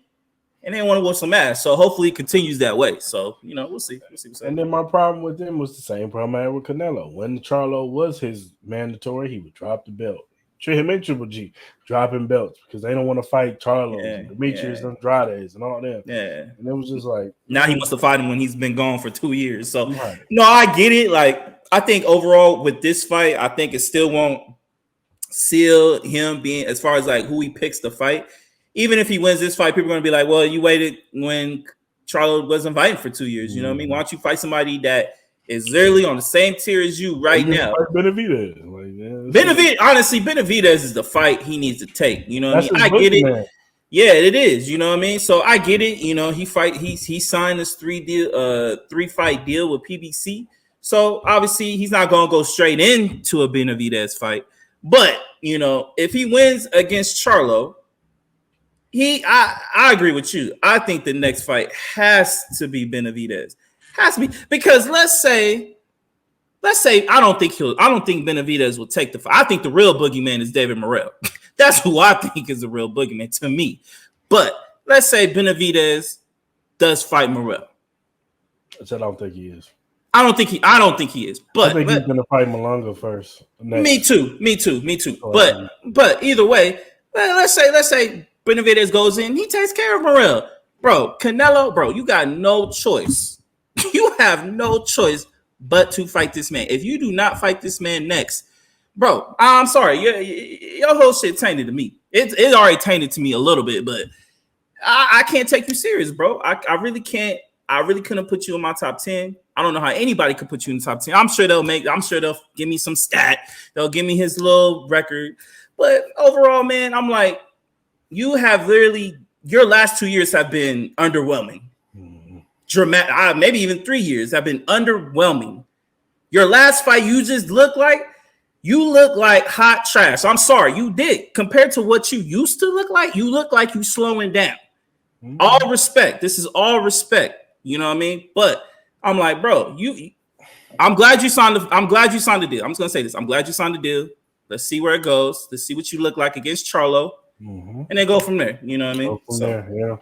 S2: and they want to whoop some ass. So hopefully it continues that way. So, you know, we'll see.
S1: And then my problem with them was the same problem I had with Canelo. When Charlo was his mandatory, he would drop the belt. him and Triple G dropping belts because they don't want to fight Charlos
S2: Yeah,
S1: and Demetrius Andrades and all them.
S2: yeah.
S1: And it was just like
S2: Now he wants to fight him when he's been gone for 2 years. So
S1: right.
S2: no, I get it. Like I think overall with this fight, I think it still won't seal him being as far as like who he picks to fight. Even if he wins this fight, people are gonna be like, well, you waited when Charlo wasn't fighting for 2 years. You know what I mean? Why don't you fight somebody that is literally on the same tier as you right now?
S1: Benavidez. Like,
S2: Honestly, Benavidez is the fight he needs to take. You know what I mean? I get it.
S1: Man.
S2: Yeah, it is. You know what I mean? So I get it. You know, he signed this 3-fight deal with PBC. So obviously he's not gonna go straight into a Benavidez fight. But you know, if he wins against Charlo, I agree with you. I think the next fight has to be Benavidez. Has to be because let's say I don't think Benavidez will take the fight. I think the real boogeyman is David Morrell. That's who I think is the real boogeyman to me. But let's say Benavidez does fight Morrell.
S1: Which I don't think he is.
S2: I don't think he is. But
S1: I think he's gonna fight Malanga first.
S2: Me too. But either way, let's say Benavidez goes in, he takes care of Morrell. Bro, Canelo, bro, you got no choice. You have no choice but to fight this man. If you do not fight this man next, bro, I'm sorry. Your whole shit tainted to me. It already tainted to me a little bit, but I can't take you serious, bro. I really can't. I really couldn't put you in my top 10. I don't know how anybody could put you in the top 10. I'm sure they'll give me some stat. They'll give me his little record. But overall, man, I'm like, you have literally, your last 2 years have been underwhelming. Dramatic, maybe even 3 years have been underwhelming. Your last fight, you look like hot trash. I'm sorry, you did. Compared to what you used to look like you slowing down. All respect. This is all respect. You know what I mean? But I'm like, bro, I'm glad you signed the deal. I'm just gonna say this. I'm glad you signed the deal. Let's see where it goes. Let's see what you look like against Charlo. And then go from there. You know what I mean?
S1: There,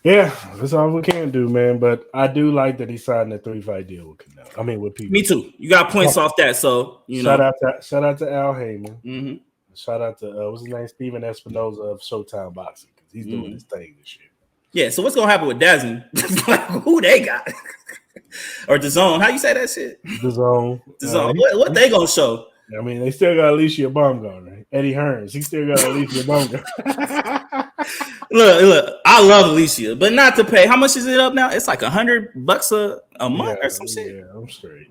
S1: yeah, that's all we can do, man. But I do like that he signed a 3-fight deal with Canelo. I mean, with people.
S2: Me too. You got points off that, so
S1: shout out to Al Heyman.
S2: Mm-hmm.
S1: Shout out to what's his name, Steven Espinoza of Showtime Boxing, because he's doing his thing this year.
S2: Yeah. So what's gonna happen with DAZN? Who they got? Or DAZN? How you say that shit?
S1: DAZN.
S2: What they gonna show?
S1: I mean, they still got Alicia Baumgartner, Eddie Hearns. He still got Alicia Baumgartner.
S2: Look, I love Alicia, but not to pay. How much is it up now? It's like $100 a month or some shit.
S1: Yeah, I'm straight.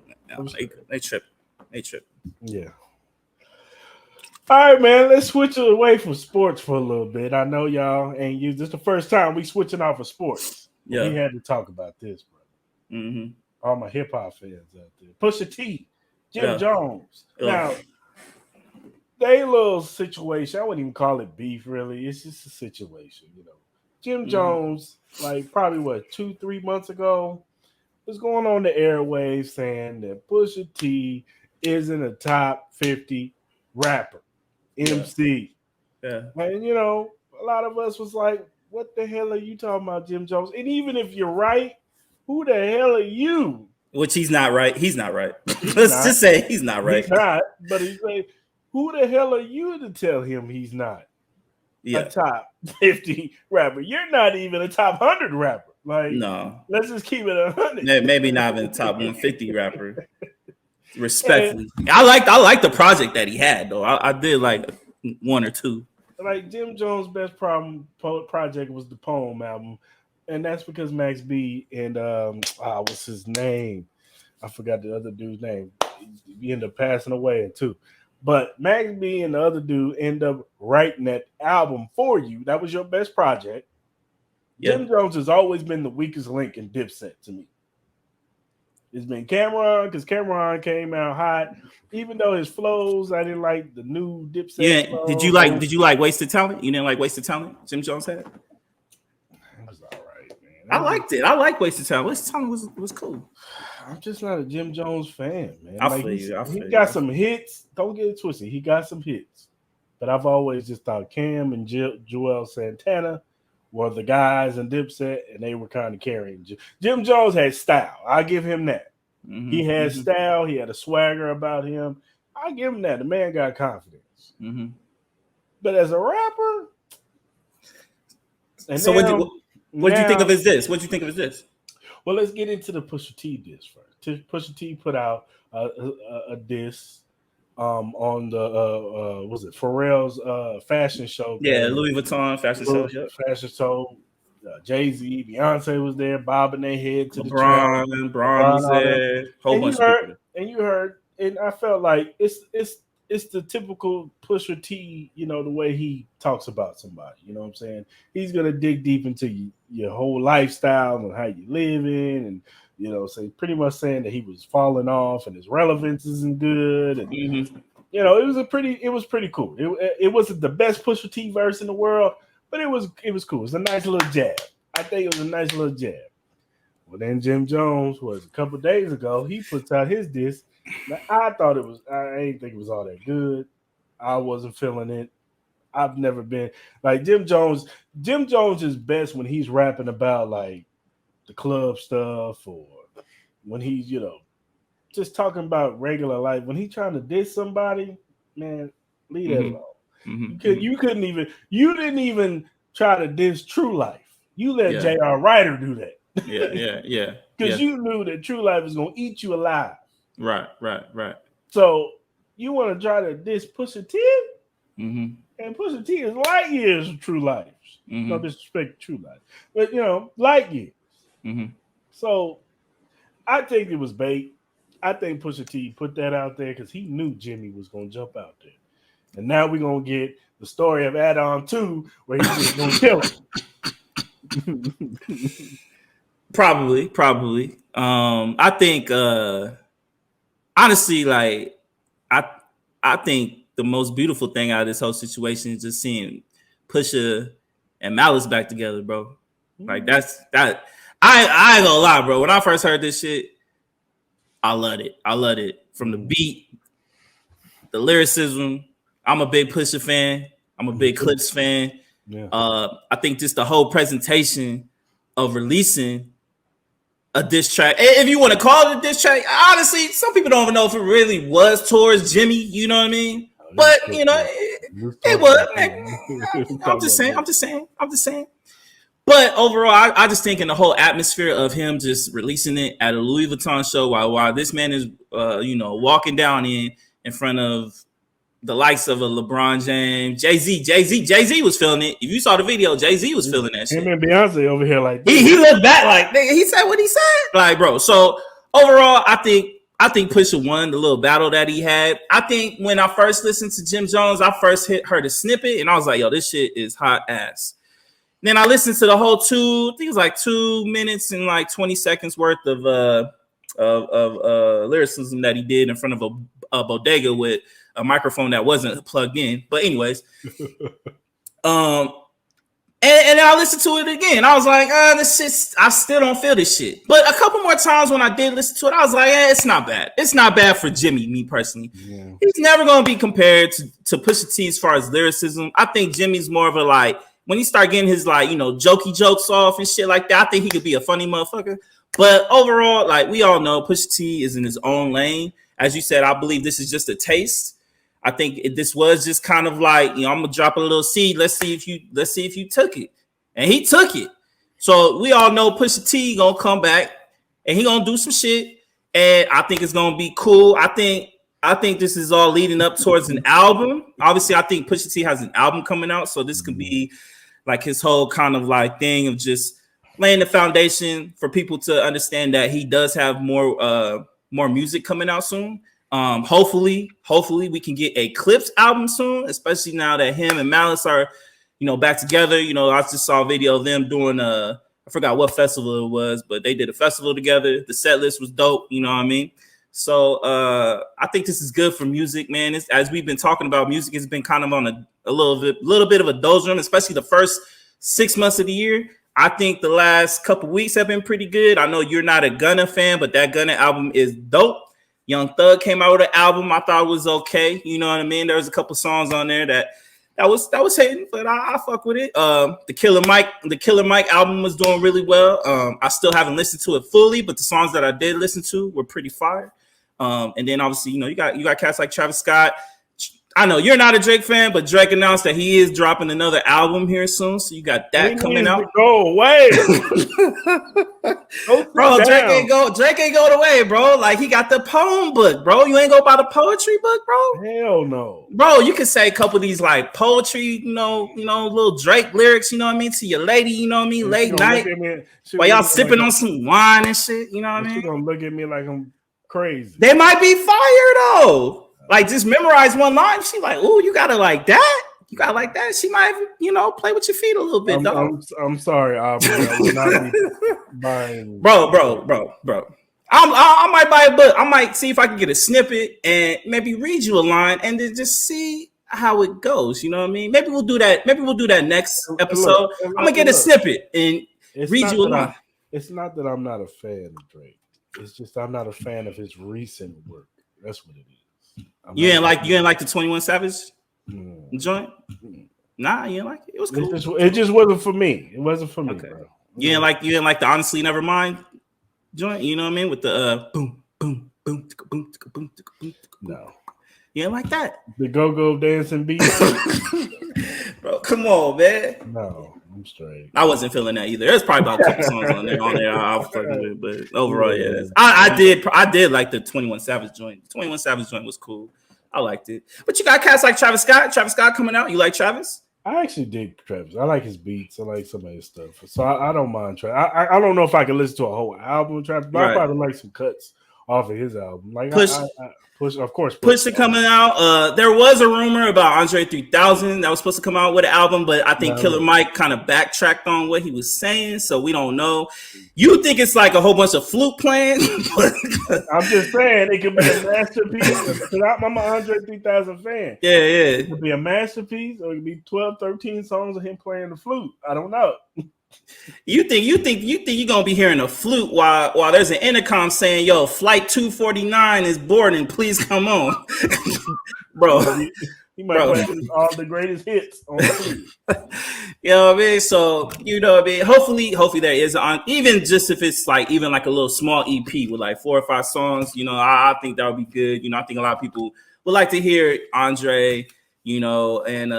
S2: They tripping.
S1: Yeah. All right, man. Let's switch away from sports for a little bit. I know y'all ain't used this. The first time we switching off of sports. Yeah, we had to talk about this, brother.
S2: Mm-hmm.
S1: All my hip hop fans out there. Pusha T, Jim Jones. Now, they little situation. I wouldn't even call it beef, really. It's just a situation, you know. Jim Jones, like probably 2-3 months ago, was going on the airwaves saying that Pusha T isn't a top 50 rapper, MC.
S2: Yeah.
S1: And you know, a lot of us was like, what the hell are you talking about, Jim Jones? And even if you're right, who the hell are you?
S2: Which he's not right. He's not right. Let's just say he's not right.
S1: He's not, but he's like, who the hell are you to tell him he's not a top 50 rapper? You're not even a top 100 rapper. Like, no. Let's just keep it 100.
S2: Maybe not even top 150 rapper. Respectfully, I like the project that he had though. I did like 1 or 2.
S1: Like Jim Jones' best project was the Poem album, and that's because Max B and what's his name? I forgot the other dude's name. He ended up passing away too. But Max B and the other dude end up writing that album for you. That was your best project. Yeah. Jim Jones has always been the weakest link in Dipset to me. It's been Cameron, because Cameron came out hot. Even though his flows, I didn't like the new Dipset.
S2: Yeah,
S1: flows.
S2: Did you like Wasted Talent? You didn't like Wasted Talent? Jim Jones had? It
S1: was all right, man.
S2: I liked it. I like Wasted Talent. Wasted Talent was cool.
S1: I'm just not a Jim Jones fan, man.
S2: I feel you.
S1: He got some hits. Don't get it twisted. He got some hits. But I've always just thought Cam and Joel Santana were the guys in Dipset, and they were kind of carrying. Jim Jones had style. I give him that. Mm-hmm. He had style. He had a swagger about him. I give him that. The man got confidence.
S2: Mm-hmm.
S1: But as a rapper, and
S2: So
S1: now,
S2: what do you think of his this? What do you think of his this?
S1: well, let's get into the Pusha T diss first. Pusha T put out a diss on the was it Pharrell's fashion show
S2: Yeah,
S1: page.
S2: Louis Vuitton fashion show. Yep.
S1: Fashion show. Jay-Z, Beyonce was there, bobbing their head to the track.
S2: LeBron was there. Whole bunch of people.
S1: And you heard, and I felt like it's the typical Pusha T, you know, the way he talks about somebody. You know what I'm saying? He's gonna dig deep into your whole lifestyle and how you living, and you know, so pretty much saying that he was falling off and his relevance isn't good, and you know, it was pretty cool. It wasn't the best Pusha T verse in the world, but it was cool. It was a nice little jab. I think it was a nice little jab. Well, then Jim Jones was a couple days ago. He puts out his diss. Now, I didn't think it was all that good. I wasn't feeling it. I've never been like Jim Jones. Jim Jones is best when he's rapping about like the club stuff, or when he's, you know, just talking about regular life. When he's trying to diss somebody, man, leave that alone. You didn't even try to diss True Life. You let J.R. Ryder do that.
S2: Yeah.
S1: Because you knew that True Life was gonna eat you alive.
S2: Right.
S1: So you want to try to diss Pusha T? And Pusha T is light years from True Life. No disrespect to True Life, but you know, light years. So I think it was bait. I think Pusha T put that out there because he knew Jimmy was gonna jump out there, and now we're gonna get the story of Add-On 2 where he's just gonna kill him.
S2: Probably. I think honestly, like I think the most beautiful thing out of this whole situation is just seeing Pusha and Malice back together, bro. Like that. I ain't gonna lie, bro. When I first heard this shit, I loved it. From the beat, the lyricism. I'm a big Pusha fan. I'm a big Clips fan. Yeah. I think just the whole presentation of releasing a diss track, if you want to call it a diss track, honestly, some people don't even know if it really was towards Jimmy. You know what I mean? But you know, it was. I'm just saying. But overall, I just think in the whole atmosphere of him just releasing it at a Louis Vuitton show while this man is, walking down in front of the likes of a LeBron James, Jay-Z was feeling it. If you saw the video, Jay-Z was feeling that shit.
S1: Him and Beyonce over here like
S2: he looked back like he said what he said. Like, bro. So overall, I think Pusha won the little battle that he had. I think when I first listened to Jim Jones, I first heard a snippet and I was like, yo, this shit is hot ass. Then I listened to the whole I think it was like 2 minutes and like 20 seconds worth of lyricism that he did in front of a bodega with a microphone that wasn't plugged in. But anyways, and I listened to it again. I was like, this shit, I still don't feel this shit. But a couple more times when I did listen to it, I was like, it's not bad. It's not bad for Jimmy, me personally. Yeah. He's never going to be compared to Pusha T as far as lyricism. I think Jimmy's more of a like, when he start getting his like, jokey jokes off and shit like that, I think he could be a funny motherfucker. But overall, like we all know, Pusha T is in his own lane. As you said, I believe this is just a taste. I think this was just kind of like, I'm gonna drop a little seed. Let's see if you took it, and he took it. So we all know Pusha T gonna come back and he gonna do some shit, and I think it's gonna be cool. I think this is all leading up towards an album. Obviously, I think Pusha T has an album coming out, so this could be like his whole kind of like thing of just laying the foundation for people to understand that he does have more music coming out soon. Hopefully we can get a Clips album soon, especially now that him and Malice are, back together. I just saw a video of them doing I forgot what festival it was, but they did a festival together. The set list was dope. You know what I mean? So I think this is good for music, man. As we've been talking about, music has been kind of on a little bit of a doldrum, especially the first 6 months of the year. I think the last couple weeks have been pretty good. I know you're not a Gunna fan, but that Gunna album is dope. Young Thug came out with an album I thought was okay. You know what I mean? There was a couple songs on there that was hitting, but I fuck with it. The Killer Mike album was doing really well. I still haven't listened to it fully, but the songs that I did listen to were pretty fire. And then obviously, you got cats like Travis Scott. I know you're not a Drake fan, but Drake announced that he is dropping another album here soon. So you got that coming out.
S1: Go away,
S2: bro. Drake ain't go away, bro. Like he got the poem book, bro. You ain't go buy the poetry book, bro.
S1: Hell no,
S2: bro. You can say a couple of these like poetry, you know, little Drake lyrics. You know what I mean, to your lady. You know what I mean, late night. While y'all sipping on some wine and shit. You know what I mean.
S1: She gonna look at me like I'm crazy.
S2: They might be fire though. Like just memorize one line. She like, ooh, you gotta like that. You got like that. She might, play with your feet a little bit, dog.
S1: I'm sorry, Aubrey. I will not be buying.
S2: Bro. I might buy a book. I might see if I can get a snippet and maybe read you a line and then just see how it goes. You know what I mean? Maybe we'll do that. Maybe we'll do that next episode. I'm gonna get a snippet and read you a line.
S1: It's not that I'm not a fan of Drake. It's just I'm not a fan of his recent work. That's what it is. You
S2: ain't like the 21 Savage joint? Nah, you didn't like it. It was cool.
S1: It just wasn't for me. It wasn't for me, bro.
S2: You didn't like the Honestly Nevermind joint? You know what I mean? With the boom, boom, boom, boom, boom, boom.
S1: No.
S2: You didn't like that?
S1: The go-go dancing beat?
S2: Bro, come on, man.
S1: No, I'm straight.
S2: I wasn't feeling that either. There's probably about a couple songs on there I was fucking with, but overall, yeah. I did like the 21 Savage joint. The 21 Savage joint was cool. I liked it. But you got cats like Travis Scott. Travis Scott coming out. You like Travis?
S1: I actually dig Travis. I like his beats. I like some of his stuff. So I don't mind Travis. I don't know if I can listen to a whole album of Travis, but I probably like some cuts off of his album. Like Push, of course.
S2: Pusha coming out. There was a rumor about Andre 3000 that was supposed to come out with an album, but I think Killer Mike kind of backtracked on what he was saying, so we don't know. You think it's like a whole bunch of flute playing?
S1: I'm just saying it could be a masterpiece. Because I'm an Andre 3000 fan.
S2: Yeah.
S1: It could be a masterpiece, or it could be 12, 13 songs of him playing the flute. I don't know.
S2: You think you're gonna be hearing a flute while there's an intercom saying, "Yo, flight 249 is boarding. Please come on," bro.
S1: He might play all the greatest hits on the flute.
S2: You know what I mean? So you know what I mean. Hopefully there is even just if it's like even like a little small EP with like 4 or 5 songs. You know, I think that would be good. You know, I think a lot of people would like to hear Andre. You know, and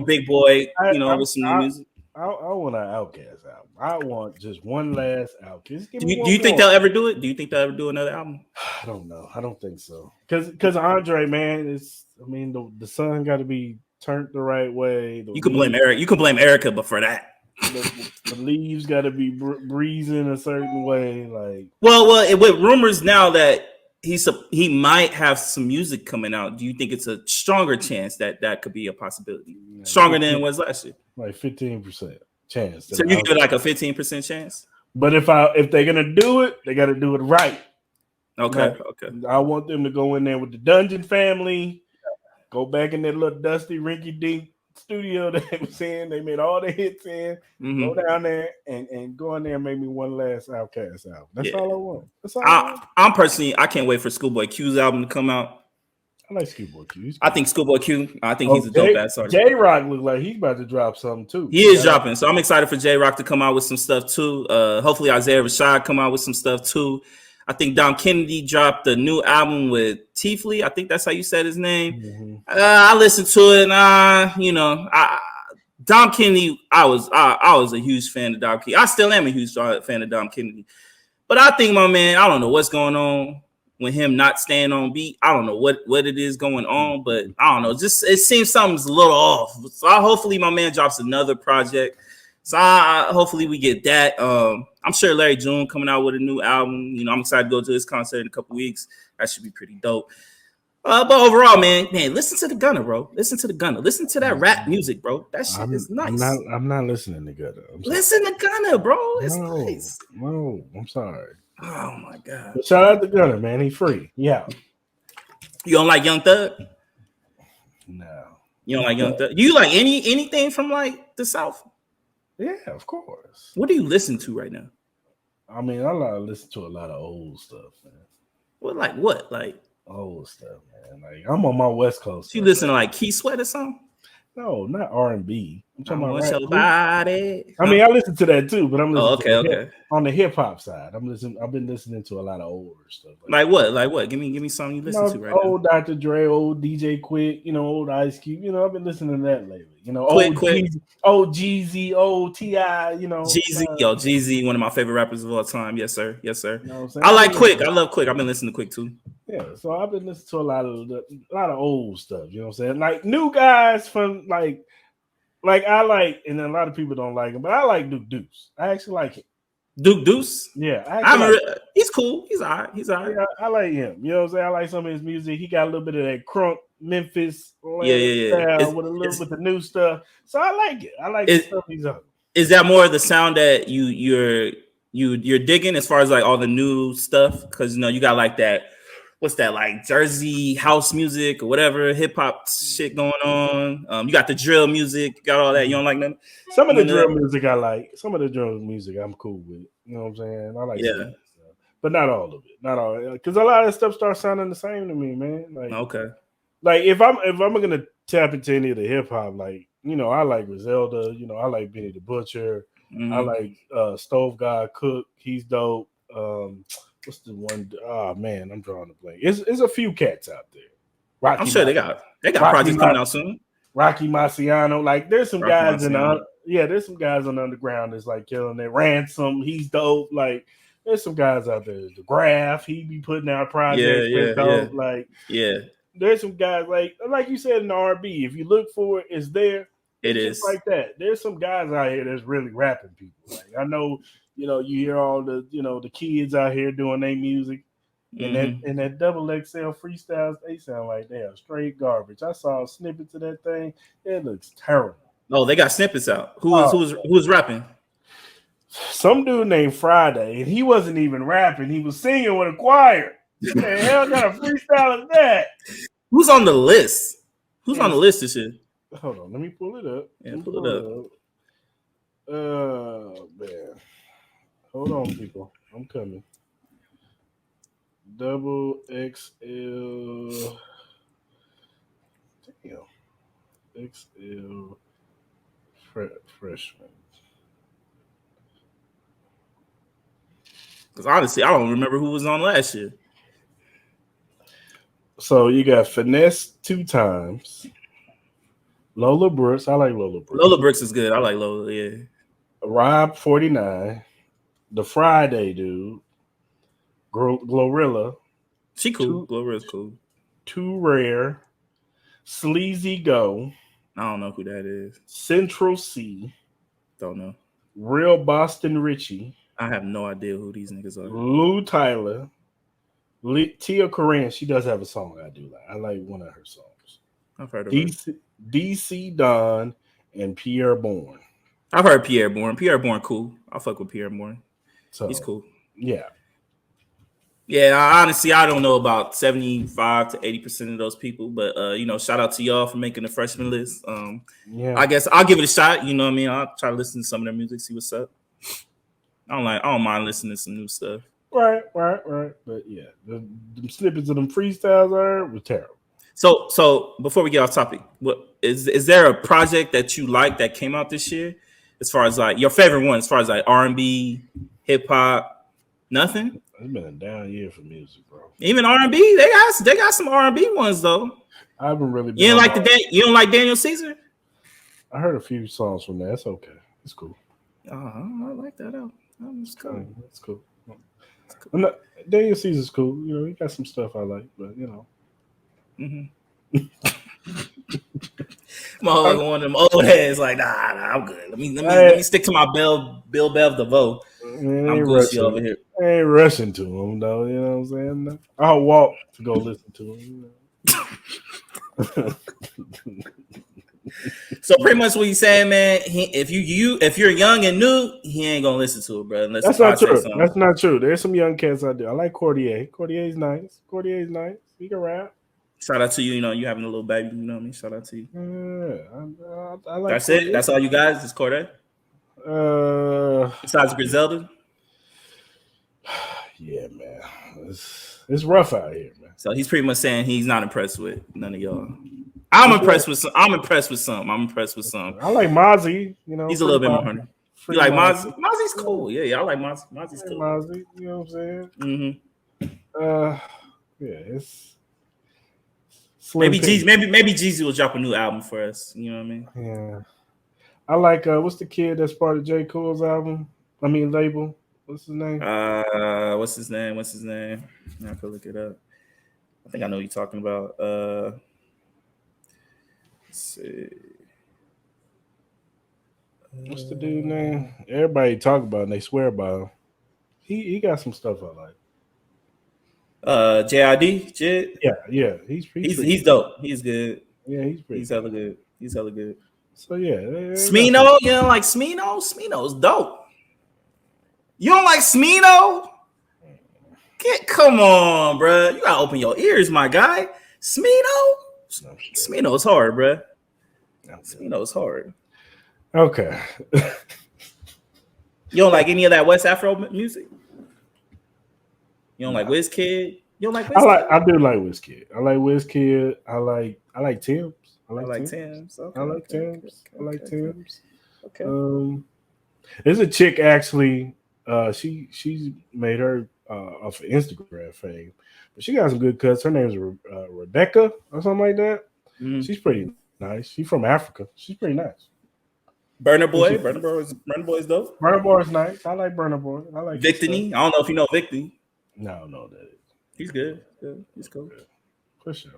S2: Big Boy. With some new music.
S1: I want an Outkast album. I want just one last Outkast.
S2: Do you think they'll ever do it? Do you think they'll ever do another album?
S1: I don't know. I don't think so. Because Andre, man, the sun got to be turned the right way.
S2: You can blame Eric. You can blame Erica, but for that,
S1: the leaves got to be breezing a certain way. Like,
S2: well, with rumors now that he might have some music coming out. Do you think it's a stronger chance that could be a possibility? Stronger than it was last year?
S1: Like 15% chance.
S2: So you give it like a 15% chance?
S1: But if they're gonna do it, they got to do it right.
S2: Okay.
S1: I want them to go in there with the Dungeon family, go back in that little dusty rinky-dink studio that they was in. They made all the hits in. Go down there and go in there and make me one last Outkast album. That's all I want. That's all I want.
S2: I'm personally, I can't wait for Schoolboy Q's album to come out.
S1: I like Schoolboy Q.
S2: I think Schoolboy Q. I think he's a dope ass artist.
S1: J-Rock look like he's about to drop something too.
S2: He is dropping, so I'm excited for J-Rock to come out with some stuff too. Hopefully Isaiah Rashad come out with some stuff too. I think Dom Kennedy dropped a new album with Tiefly. I think that's how you said his name. I listened to it. Dom Kennedy. I was a huge fan of Dom Kennedy. I still am a huge fan of Dom Kennedy. But I think my man, I don't know what's going on with him not staying on beat. I don't know what it is going on, but I don't know. Just it seems something's a little off. So hopefully my man drops another project. So hopefully we get that. I'm sure Larry June coming out with a new album. You know, I'm excited to go to his concert in a couple weeks. That should be pretty dope. But overall, man, listen to the Gunna, bro. Listen to the Gunna. Listen to that rap music, bro. That shit is nice.
S1: I'm not listening to Gunna.
S2: Listen to Gunna, bro. It's nice.
S1: No, I'm sorry.
S2: Oh my god!
S1: But shout out to Gunna, man. He's free. Yeah.
S2: You don't like Young Thug?
S1: No.
S2: You don't like Young Thug? Do you like anything from like the South?
S1: Yeah, of course.
S2: What do you listen to right now?
S1: I mean, I like to listen to a lot of old stuff, man.
S2: Well, like what? Like
S1: old stuff, man. Like I'm on my West Coast.
S2: You listen to like Key Sweat or something?
S1: No, not R&B. I'm
S2: I
S1: talking about
S2: want
S1: rap.
S2: your body.
S1: I
S2: Huh?
S1: mean, I listen to that too, but I'm
S2: Oh,
S1: listening to
S2: okay, okay.
S1: on the hip hop side. I've been listening to a lot of older stuff like
S2: Like what? Like what? Give me something you listen to right now.
S1: old Dr. Dre, old DJ Quick, old Ice Cube. I've been listening to that lately.
S2: Quick,
S1: Old Jeezy, old Ti.
S2: Jeezy, one of my favorite rappers of all time. Yes, sir. Yes, sir.
S1: You know what I'm saying?
S2: I like Quick. I love Quick. I've been listening to Quick too.
S1: Yeah, so I've been listening to a lot of old stuff. You know what I'm saying? Like new guys from like I like, and a lot of people don't like him, but I like Duke Deuce. I actually like him.
S2: Duke Deuce.
S1: Yeah, I actually
S2: he's cool. He's all right. He's all right.
S1: Yeah, I like him. You know what I'm saying? I like some of his music. He got a little bit of that crunk Memphis
S2: Yeah.
S1: style with the new stuff. So I like it. I like the stuff he's on.
S2: Is that more of the sound that you're digging as far as like all the new stuff? Because you got like that. What's that, like Jersey house music or whatever hip hop shit going on? You got the drill music, got all that. You don't like none?
S1: Some of the drill music I like. Some of the drill music I'm cool with. You know what I'm saying? I like some of that stuff. But not all of it. Not all, because a lot of that stuff starts sounding the same to me, man. Like,
S2: okay.
S1: Like if I'm gonna tap into any of the hip hop, like I like Griselda, I like Benny the Butcher, I like Stove God Cook, he's dope. What's the one? Oh man, I'm drawing a blank. It's a few cats out there.
S2: I'm sure they got projects coming out soon.
S1: Rocky Marciano, like there's some guys there's some guys on the underground that's like killing it. Ransom, he's dope. Like there's some guys out there. The Graph, he be putting out projects. Dope. Like there's some guys like you said in the R&B. If you look for it, it's there.
S2: It is
S1: like that. There's some guys out here that's really rapping people. Like I know, you hear all the the kids out here doing their music, and that double XL freestyles, they sound like they are straight garbage. I saw snippets of that thing. It looks terrible.
S2: Oh, they got snippets out. Who's rapping?
S1: Some dude named Friday, and he wasn't even rapping. He was singing with a choir. What the hell kind of freestyle is that?
S2: Who's on the list? Who's on the list this year?
S1: Hold on, let me pull it up.
S2: Yeah, pull it
S1: up. Man. Hold on, people. I'm coming. Double XL. Damn. XL freshman.
S2: Because honestly, I don't remember who was on last year.
S1: So you got Finesse 2 times. Lola Brooks. I like Lola Brooks.
S2: Lola Brooks is good. I like Lola, yeah.
S1: Rob 49. The Friday dude. Glorilla.
S2: She cool. Glorilla's cool.
S1: Too Rare. Sleazy Go.
S2: I don't know who that is.
S1: Central C.
S2: Don't know.
S1: Real Boston Richie.
S2: I have no idea who these niggas are.
S1: Lou Tyler. Tia Corinne. She does have a song I do like. I like one of her songs.
S2: I've heard of her.
S1: DC Don and Pierre Bourne.
S2: I've heard Pierre Bourne. Pierre Bourne cool. I fuck with Pierre Bourne. So he's cool.
S1: Yeah.
S2: Yeah, honestly, I don't know about 75 to 80% of those people, but shout out to y'all for making the freshman list. I guess I'll give it a shot. You know what I mean? I'll try to listen to some of their music, see what's up. I don't mind listening to some new stuff.
S1: Right. But yeah, the snippets of them freestyles were terrible.
S2: So before we get off topic, what is there a project that you like that came out this year? As far as like your favorite one, as far as like R&B, hip hop, nothing.
S1: It's been a down year for music, bro.
S2: Even R&B, they got some R&B ones though.
S1: I haven't really.
S2: You don't like Daniel Caesar?
S1: I heard a few songs from that. It's okay. It's cool.
S2: I like that out. It's cool.
S1: It's cool. Daniel Caesar's cool. He got some stuff I like, but
S2: one of them old heads like, nah, I'm good. Let me stick to my Bill Bev DeVoe. I'm Gucci over here.
S1: I ain't rushing to him though. You know what I'm saying? I'll walk to go listen to him.
S2: So pretty much what you saying, man. If you're young and new, he ain't gonna listen to it, bro.
S1: That's not true. That's not true. There's some young cats out there. I like Cordier. Cordier's nice. He can rap.
S2: Shout out to you. You having a little baby. You know what I mean? Shout out to you.
S1: Yeah, I like.
S2: That's Cordier. It. That's all you guys. Is Cordier. Besides Griselda.
S1: Yeah, man. It's rough out here, man.
S2: So he's pretty much saying he's not impressed with none of y'all. I'm
S1: What you
S2: impressed
S1: like?
S2: with some. I'm impressed with some. I'm impressed with some.
S1: I like Mozzie. You know,
S2: He's a
S1: free
S2: little bit more
S1: Mozzie.
S2: honey. You
S1: Free
S2: like
S1: Mozzie.
S2: Mozzie? Mozzie's
S1: Yeah,
S2: cool. Yeah, I like Mozzie.
S1: I
S2: Mozzie's
S1: like
S2: cool.
S1: Mozzie. You know what I'm saying?
S2: Mm-hmm.
S1: Uh, yeah, it's slim
S2: Maybe Jeezy,
S1: pickings.
S2: maybe Jeezy will drop a new album for us. You know what I mean?
S1: Yeah, I like. What's the kid that's part of J Cole's album? I mean label. What's his name?
S2: What's his name? What's his name? I could look it up. I think I know what you're talking about. Let's see.
S1: What's the dude name? Everybody talk about and they swear by him. He got some stuff I like.
S2: JID, Jid.
S1: Yeah, yeah, he's pretty
S2: He's
S1: good.
S2: dope. He's good.
S1: Yeah, he's pretty
S2: He's hella
S1: good.
S2: good. He's hella good.
S1: So yeah, they got some.
S2: Smino, you know, like Smino. Smino's dope. You don't like Smino? Come on, bro. You gotta open your ears, my guy. Smino.
S1: I'm straight.
S2: Smino's hard, bro.
S1: I'm good.
S2: Smino's hard.
S1: Okay.
S2: You don't like any of that West Afro music? You don't like
S1: Nah.
S2: Wizkid? You don't like
S1: I like.
S2: Wizkid?
S1: I do like Wizkid. I like Wizkid. I like Tim's. I
S2: I
S1: like
S2: like
S1: Tim's.
S2: Tim's.
S1: I
S2: Okay,
S1: like
S2: okay, okay,
S1: Tim's. I like
S2: okay,
S1: Tim's.
S2: okay.
S1: There's a chick actually. She's made her off of Instagram fame, but she got some good cuts. Her name's Rebecca or something like that.
S2: Mm-hmm.
S1: She's pretty nice. She's from Africa. She's pretty nice.
S2: Burner
S1: And
S2: Boy.
S1: she,
S2: Burner Boy's dope.
S1: Burna Boy's nice. I like Burna Boy. I like his stuff.
S2: Victony. I don't know if you know Victony.
S1: No, that is
S2: He's good. He's cool.
S1: for sure.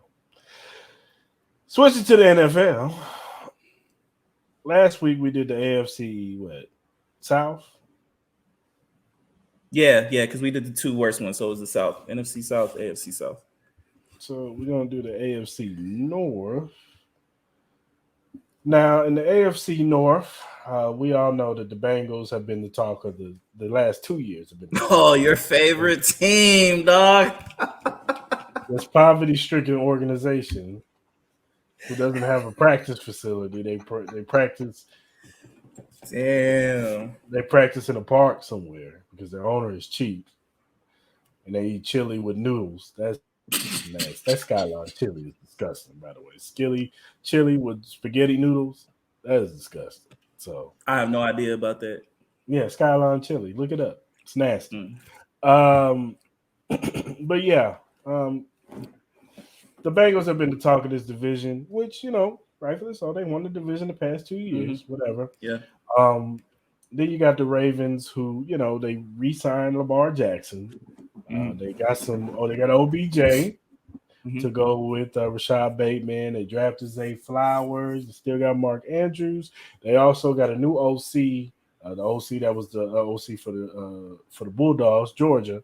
S1: Switching to the NFL. Last week we did the AFC South.
S2: Yeah, because we did the two worst ones. So it was the South, NFC South, AFC South.
S1: So we're gonna do the AFC North. Now in the AFC North, we all know that the Bengals have been the talk of the last 2 years. Have been
S2: Oh, your favorite team, dog.
S1: this poverty-stricken organization who doesn't have a practice facility. They practice.
S2: Damn.
S1: They practice in a park somewhere because their owner is cheap, and they eat chili with noodles. That's nice. That Skyline chili is disgusting, by the way. Skilly chili with spaghetti noodles. That is disgusting. So
S2: I have no idea about that.
S1: yeah, Skyline chili. Look it up. It's nasty.
S2: Mm.
S1: But yeah, the Bengals have been the talk of this division, which rightfully so. They won the division the past 2 years. Whatever.
S2: Yeah.
S1: Then you got the Ravens, who they re-signed Lamar Jackson. They got They got OBJ to go with Rashad Bateman. They drafted Zay Flowers. They still got Mark Andrews. They also got a new OC, the OC that was the OC for the Bulldogs, Georgia.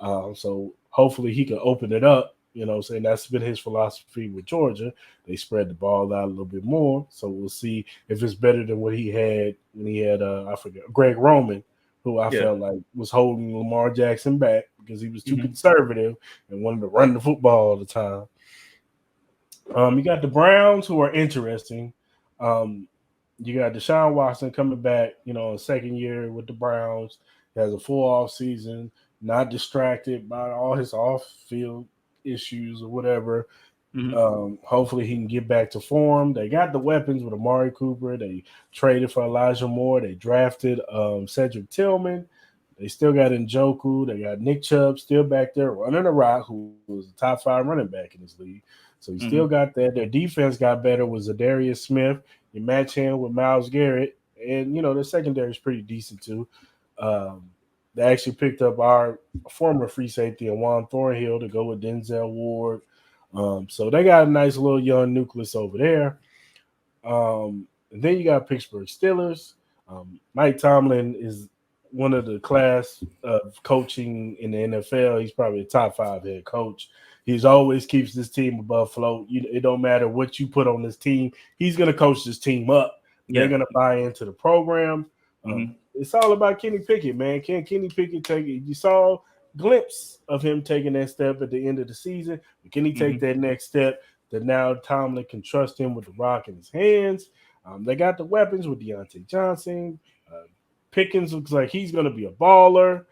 S1: So hopefully he can open it up. Saying that's been his philosophy with Georgia. They spread the ball out a little bit more. So we'll see if it's better than what he had when he had, I forget, Greg Roman, who I felt like was holding Lamar Jackson back because he was too conservative and wanted to run the football all the time. You got the Browns, who are interesting. You got Deshaun Watson coming back, in second year with the Browns. He has a full off season, not distracted by all his off-field issues or whatever. Hopefully he can get back to form. They got the weapons with Amari Cooper. They traded for Elijah Moore. They drafted Cedric Tillman. They still got Njoku. They got Nick Chubb still back there running the rock, who was a top 5 running back in this league. So you still got that. Their defense got better with Zadarius Smith. You match him with Myles Garrett. And, their secondary is pretty decent too. They actually picked up our former free safety, Juan Thornhill, to go with Denzel Ward. So they got a nice little young nucleus over there. And then you got Pittsburgh Steelers. Mike Tomlin is one of the class of coaching in the NFL. He's probably a top 5 head coach. He's always keeps this team above float. It don't matter what you put on this team. He's going to coach this team up. They're going to buy into the program. It's all about Kenny Pickett, man. Can Kenny Pickett take it? You saw a glimpse of him taking that step at the end of the season. But can he take that next step that now Tomlin can trust him with the rock in his hands? They got the weapons with Deontay Johnson. Pickens looks like he's going to be a baller.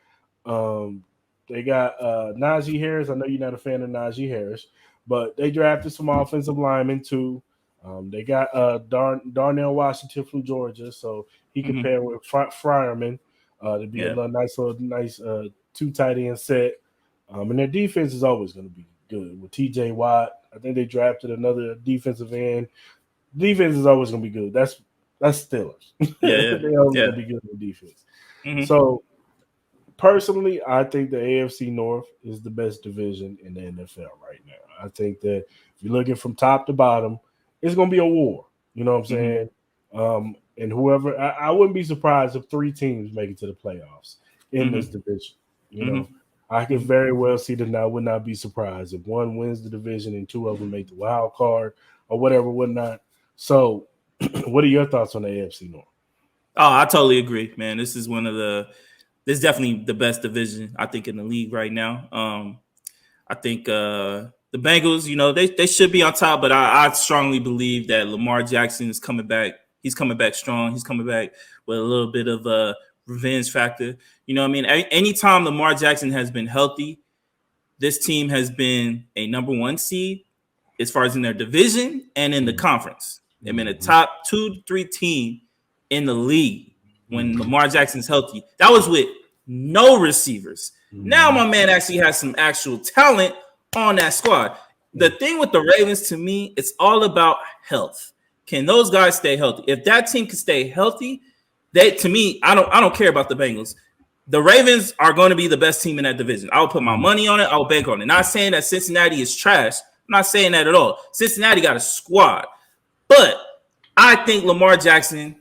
S1: They got Najee Harris. I know you're not a fan of Najee Harris, but they drafted some offensive linemen too. They got Darnell Washington from Georgia, so he can
S2: Mhm.
S1: pair with Fryerman to be a
S2: Yeah.
S1: little nice two tight end set. And their defense is always going to be good with T.J. Watt. I think they drafted another defensive end. Defense is always going to be good. That's Steelers.
S2: Yeah. Yeah.
S1: They're always
S2: Yeah.
S1: going to be good with defense.
S2: Mhm.
S1: So personally, I think the AFC North is the best division in the NFL right now. I think that if you're looking from top to bottom, it's going to be a war. You know what I'm
S2: Mhm.
S1: saying? And whoever, I wouldn't be surprised if three teams make it to the playoffs in this
S2: Mhm.
S1: division. You know,
S2: Mhm.
S1: I could
S2: Mhm.
S1: very well see that. I would not be surprised if one wins the division and two of them make the wild card or whatever, whatnot. So, what are your thoughts on the AFC North?
S2: Oh, I totally agree, man. This is definitely the best division I think in the league right now. I think the Bengals, they should be on top, but I strongly believe that Lamar Jackson is coming back. He's coming back strong. He's coming back with a little bit of a revenge factor. You know what I mean? Anytime Lamar Jackson has been healthy, this team has been a number one seed as far as in their division and in the conference. They've been a
S1: Mm-hmm.
S2: top 2 to 3 team in the league when
S1: Mm-hmm.
S2: Lamar Jackson's healthy. That was with no receivers. Now
S1: Mm-hmm.
S2: my man actually has some actual talent on that squad. The thing with the Ravens to me, it's all about health. Can those guys stay healthy? If that team can stay healthy, to me, I don't care about the Bengals. The Ravens are going to be the best team in that division. I will put my money on it. I will bank on it. Not saying that Cincinnati is trash. I'm not saying that at all. Cincinnati got a squad, but I think Lamar Jackson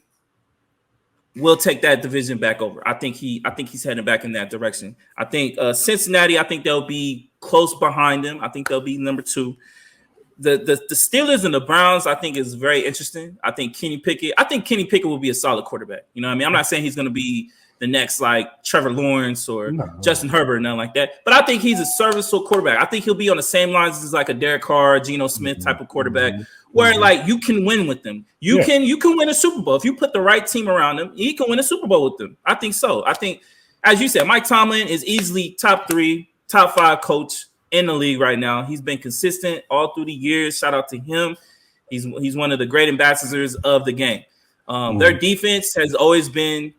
S2: will take that division back over. I think he's heading back in that direction. I think Cincinnati. I think they'll be close behind them. I think they'll be number 2. The Steelers and the Browns, I think, is very interesting. I think Kenny Pickett will be a solid quarterback. You know what I mean? I'm not saying he's going to be the next like Trevor Lawrence or
S1: No.
S2: Justin Herbert, nothing like that. But I think he's a serviceable quarterback. I think he'll be on the same lines as like a Derek Carr, Geno Smith
S1: Mm-hmm.
S2: type of quarterback,
S1: Mm-hmm.
S2: where
S1: Mm-hmm.
S2: like you can win with them. You
S1: Yeah.
S2: can win a Super Bowl if you put the right team around him. He can win a Super Bowl with them. I think so. I think, as you said, Mike Tomlin is easily top 3, top 5 coach in the league right now. He's been consistent all through the years. Shout out to him. He's one of the great ambassadors of the game. Their defense has always been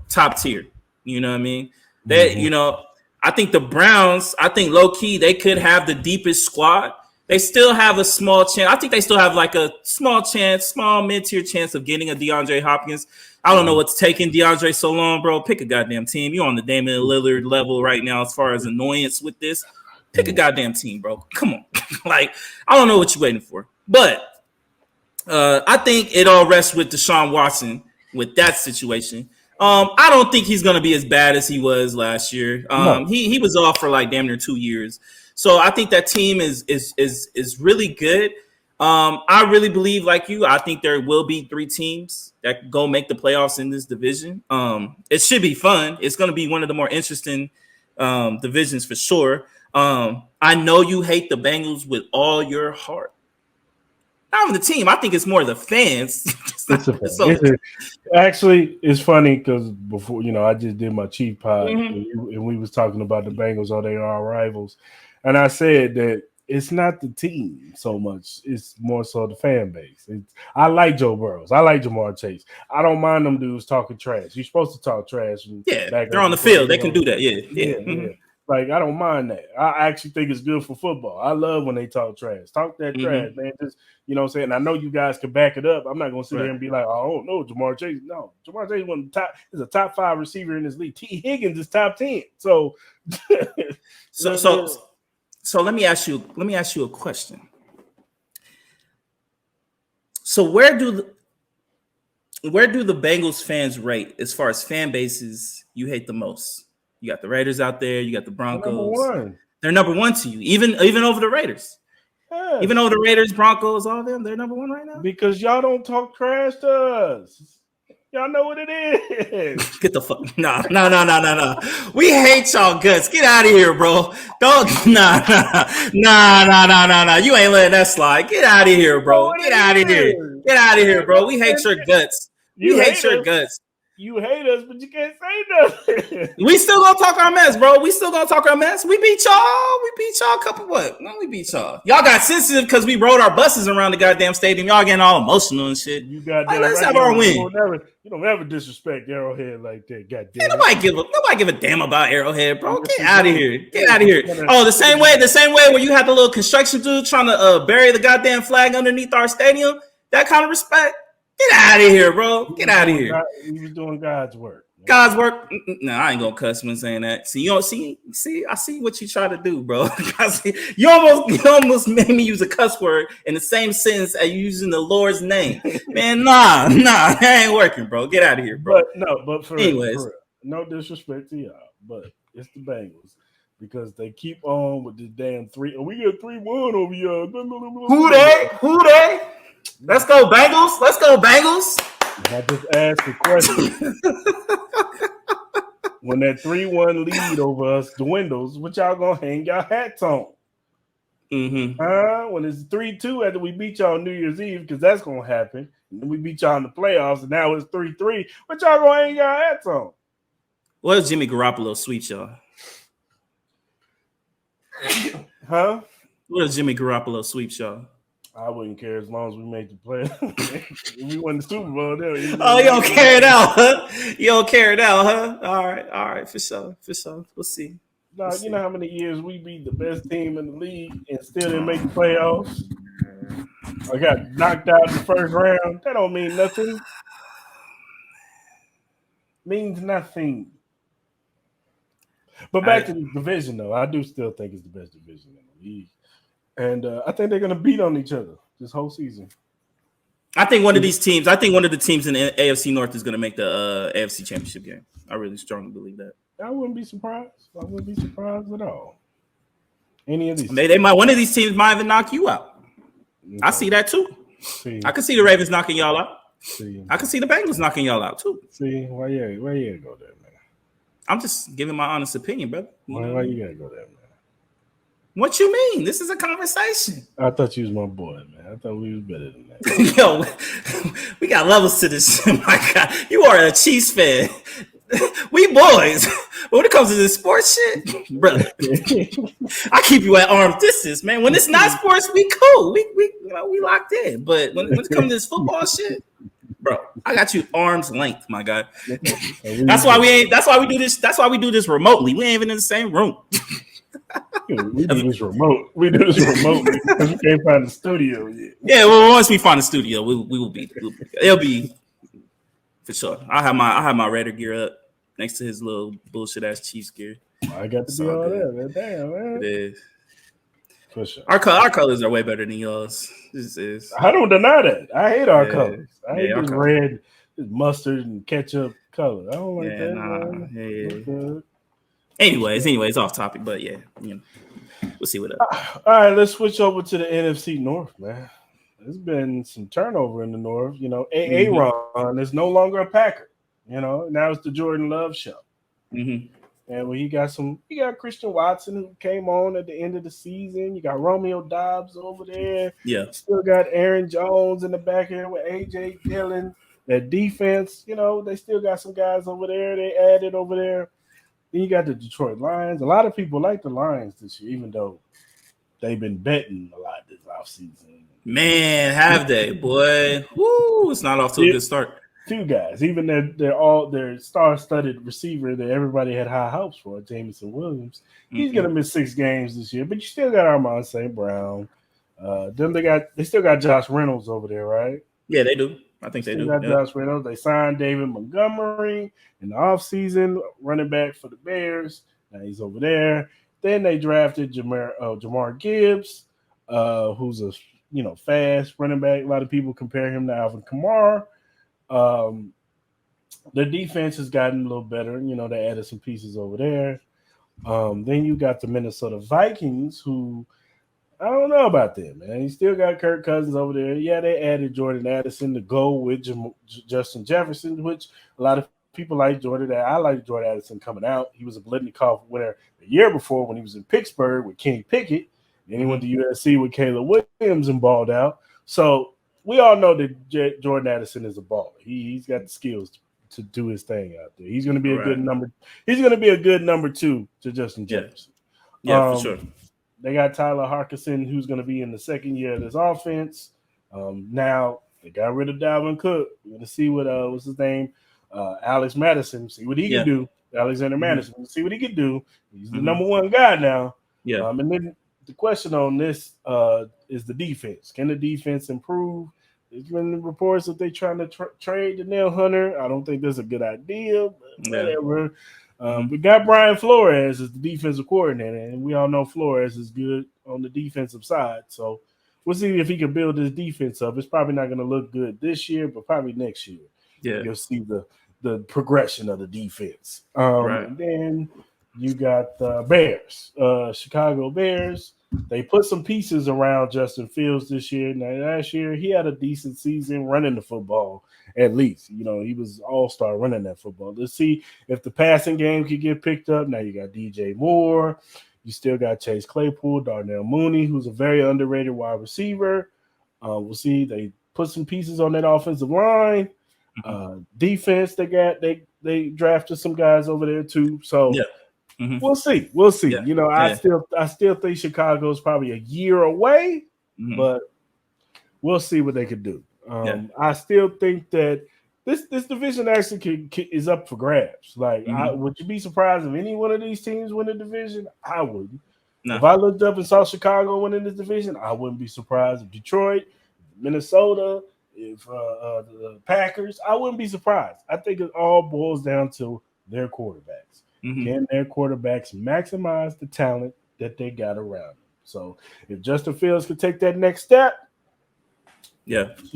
S2: top tier. You know what I mean?
S1: Mm-hmm.
S2: I think the Browns, I think low key, they could have the deepest squad. They still have a small chance. I think they still have like a small mid-tier chance of getting a DeAndre Hopkins. I don't know what's taking DeAndre so long, bro. Pick a goddamn team. You're on the Damian Lillard level right now as far as annoyance with this. Pick a goddamn team, bro. Come on. Like, I don't know what you're waiting for. But I think it all rests with Deshaun Watson with that situation. I don't think he's going to be as bad as he was last year.
S1: No.
S2: He was off for like damn near 2 years. So I think that team is really good. I really believe, like you, I think there will be 3 teams that go make the playoffs in this division. It should be fun. It's going to be one of the more interesting divisions for sure. I know you hate the Bengals with all your heart. Not even the team. I think it's more the fans.
S1: It's a fan. Actually, it's funny because before, I just did my Chief pod and we was talking about the Bengals, or they are our rivals. And I said that it's not the team so much. It's more so the fan base. I like Joe Burrows. I like Jamar Chase. I don't mind them dudes talking trash. You're supposed to talk trash.
S2: Yeah,
S1: back
S2: they're
S1: up
S2: on the
S1: before
S2: field.
S1: they
S2: They can
S1: go.
S2: do that. Yeah.
S1: Yeah. Like, I don't mind that. I actually think it's good for football. I love when they talk trash. Talk that trash, man. Just, you know what I'm saying? I know you guys can back it up. I'm not going to sit there and be like, oh, no, Jamar Chase. No, Jamar Chase is a top 5 receiver in this league. T. Higgins is top 10. So,
S2: so let me ask you a question. So where do the Bengals fans rate as far as fan bases you hate the most? You got the Raiders out there. You got the Broncos. They're number 1 to you, even over the Raiders. Yes. Even over the Raiders, Broncos, all of them, they're number 1 right now.
S1: Because y'all don't talk trash to us. Y'all know what it is.
S2: Get the fuck no. We hate y'all guts. Get out of here, bro. Don't nah. You ain't letting that slide. Get out of here, bro. Get out of here. Get out of here, bro. We hate your guts. We hate your guts.
S1: You hate us, but you can't say nothing.
S2: We still gonna talk our mess, bro. We still gonna talk our mess. We beat y'all. We beat y'all a couple what? No, we beat y'all. Y'all got sensitive because we rode our buses around the goddamn stadium. Y'all getting all emotional and shit.
S1: You got
S2: like, let's have our win.
S1: You don't ever disrespect Arrowhead like that. Goddamn.
S2: Nobody give a damn about Arrowhead, bro. Get out of here. Get out of here. Oh, the same way where you had the little construction dude trying to bury the goddamn flag underneath our stadium. That kind of respect. Get out of here, bro. Get out of here.
S1: He was doing God's work.
S2: God's work. No, I ain't gonna cuss when saying that. See, you don't see. I see what you try to do, bro. you almost made me use a cuss word in the same sentence as using the Lord's name. Man, nah, that ain't working, bro. Get out of here, bro.
S1: But for real, no disrespect to y'all, but it's the Bengals because they keep on with this damn 3. We got 3-1 over y'all.
S2: Who they? Let's go Bengals. Let's go Bengals.
S1: I just asked the question. When that 3-1 lead over us dwindles, what y'all gonna hang y'all hats on? When it's 3-2 after we beat y'all on New Year's Eve, because that's gonna happen. And then we beat y'all in the playoffs, and now it's 3-3. What y'all gonna hang y'all hats on?
S2: What if Jimmy Garoppolo sweeps y'all?
S1: Huh?
S2: What if Jimmy Garoppolo sweeps y'all?
S1: I wouldn't care as long as we made the playoffs. We won the Super Bowl. There.
S2: You don't care it out, huh? You don't care it out, huh? All right, for sure. We'll see.
S1: No, you know how many years we beat the best team in the league and still didn't make the playoffs? I got knocked out in the first round. That don't mean nothing. Means nothing. But back to the division, though. I do still think it's the best division in the league. And I think they're going to beat on each other this whole season.
S2: I think one of the teams in the AFC North is going to make the AFC Championship game. I really strongly believe that.
S1: I wouldn't be surprised. I wouldn't be surprised at all. Any of these.
S2: One of these teams might even knock you out. Okay. I see that too. I can see the Ravens knocking y'all out. I can see the Bengals knocking y'all out too.
S1: See, why you go there, man?
S2: I'm just giving my honest opinion, brother.
S1: Why you gotta go there, man?
S2: What you mean? This is a conversation.
S1: I thought you was my boy, man. I thought we was better than that.
S2: Yo, we got levels to this. My God, you are a Chiefs fan. We boys. But when it comes to this sports shit, brother, I keep you at arm's distance, man. When it's not sports, we cool. We locked in. But when it comes to this football shit, bro, I got you arm's length, my guy. That's why we do this. That's why we do this remotely. We ain't even in the same room.
S1: We do this remotely because we can't find the studio yet.
S2: Yeah, well, once we find the studio, it'll be for sure. I have my Raider gear up next to his little bullshit ass Chiefs gear.
S1: I got to be all there, man. Damn, man.
S2: It is.
S1: For sure.
S2: Our colors are way better than yours. This is.
S1: I don't deny that. I hate our colors. I hate this red, this mustard and ketchup color. I don't like that. Man.
S2: Anyways, off topic, but yeah, we'll see what up.
S1: All right, let's switch over to the NFC North, man. There's been some turnover in the North. Aaron is no longer a Packer. Now it's the Jordan Love show. Mm-hmm. And when you got Christian Watson who came on at the end of the season. You got Romeo Doubs over there.
S2: Yeah.
S1: You still got Aaron Jones in the back end with A.J. Dillon. That defense, they still got some guys over there. They added over there. Then you got the Detroit Lions. A lot of people like the Lions this year, even though they've been betting a lot this offseason.
S2: Man, have they, boy? Woo! It's not off to a good start.
S1: Two guys, even their star-studded receiver that everybody had high hopes for, Jameson Williams. He's gonna miss 6 games this year, but you still got Armand St. Brown. Then they still got Josh Reynolds over there, right?
S2: Yeah, they do. I think they do.
S1: Got Josh Reynolds. They signed David Montgomery in the offseason, running back for the Bears. Now he's over there. Then they drafted Jamar Gibbs, who's a fast running back. A lot of people compare him to Alvin Kamara. Their defense has gotten a little better. They added some pieces over there. Then you got the Minnesota Vikings, who I don't know about them, man. You still got Kirk Cousins over there. Yeah, they added Jordan Addison to go with Justin Jefferson, which a lot of people like Jordan. I like Jordan Addison coming out. He was a Blitnikoff winner the year before when he was in Pittsburgh with Kenny Pickett. Then he went to USC with Caleb Williams and balled out. So we all know that Jordan Addison is a baller. He's got the skills to do his thing out there. He's going to be a
S2: Right.
S1: good number. He's going to be a good number 2 to Justin Jefferson.
S2: Yeah, for sure.
S1: They got Tyler Harkison, who's going to be in the second year of this offense. Now they got rid of Dalvin Cook. We're going to see what what's his name, Alex Madison. See what he can do. Alexander Madison. We'll see what he can do. He's the number 1 guy now.
S2: Yeah.
S1: And then the question on this is the defense. Can the defense improve? There's been reports that they're trying to trade the nail hunter. I don't think that's a good idea, but whatever. We got Brian Flores as the defensive coordinator, and we all know Flores is good on the defensive side. So we'll see if he can build his defense up. It's probably not going to look good this year, but probably next year.
S2: Yeah.
S1: You'll see the progression of the defense.
S2: Right.
S1: And then you got the Bears, Chicago Bears. They put some pieces around Justin Fields this year. Now, last year, he had a decent season running the football, at least. You know, he was all-star running that football. Let's see if the passing game could get picked up. Now you got DJ Moore. You still got Chase Claypool, Darnell Mooney, who's a very underrated wide receiver. We'll see. They put some pieces on that offensive line. Defense, they drafted some guys over there, too. So, we'll see. We'll see.
S2: Yeah.
S1: You know, I still think Chicago's probably a year away, but we'll see what they could do. I still think that this division actually is up for grabs. Like, would you be surprised if any one of these teams win the division? I wouldn't. No. If I looked up and saw Chicago winning this division, I wouldn't be surprised. If Detroit, Minnesota, if the Packers, I wouldn't be surprised. I think it all boils down to their quarterbacks. Can their quarterbacks maximize the talent that they got around them? So if Justin Fields could take that next step,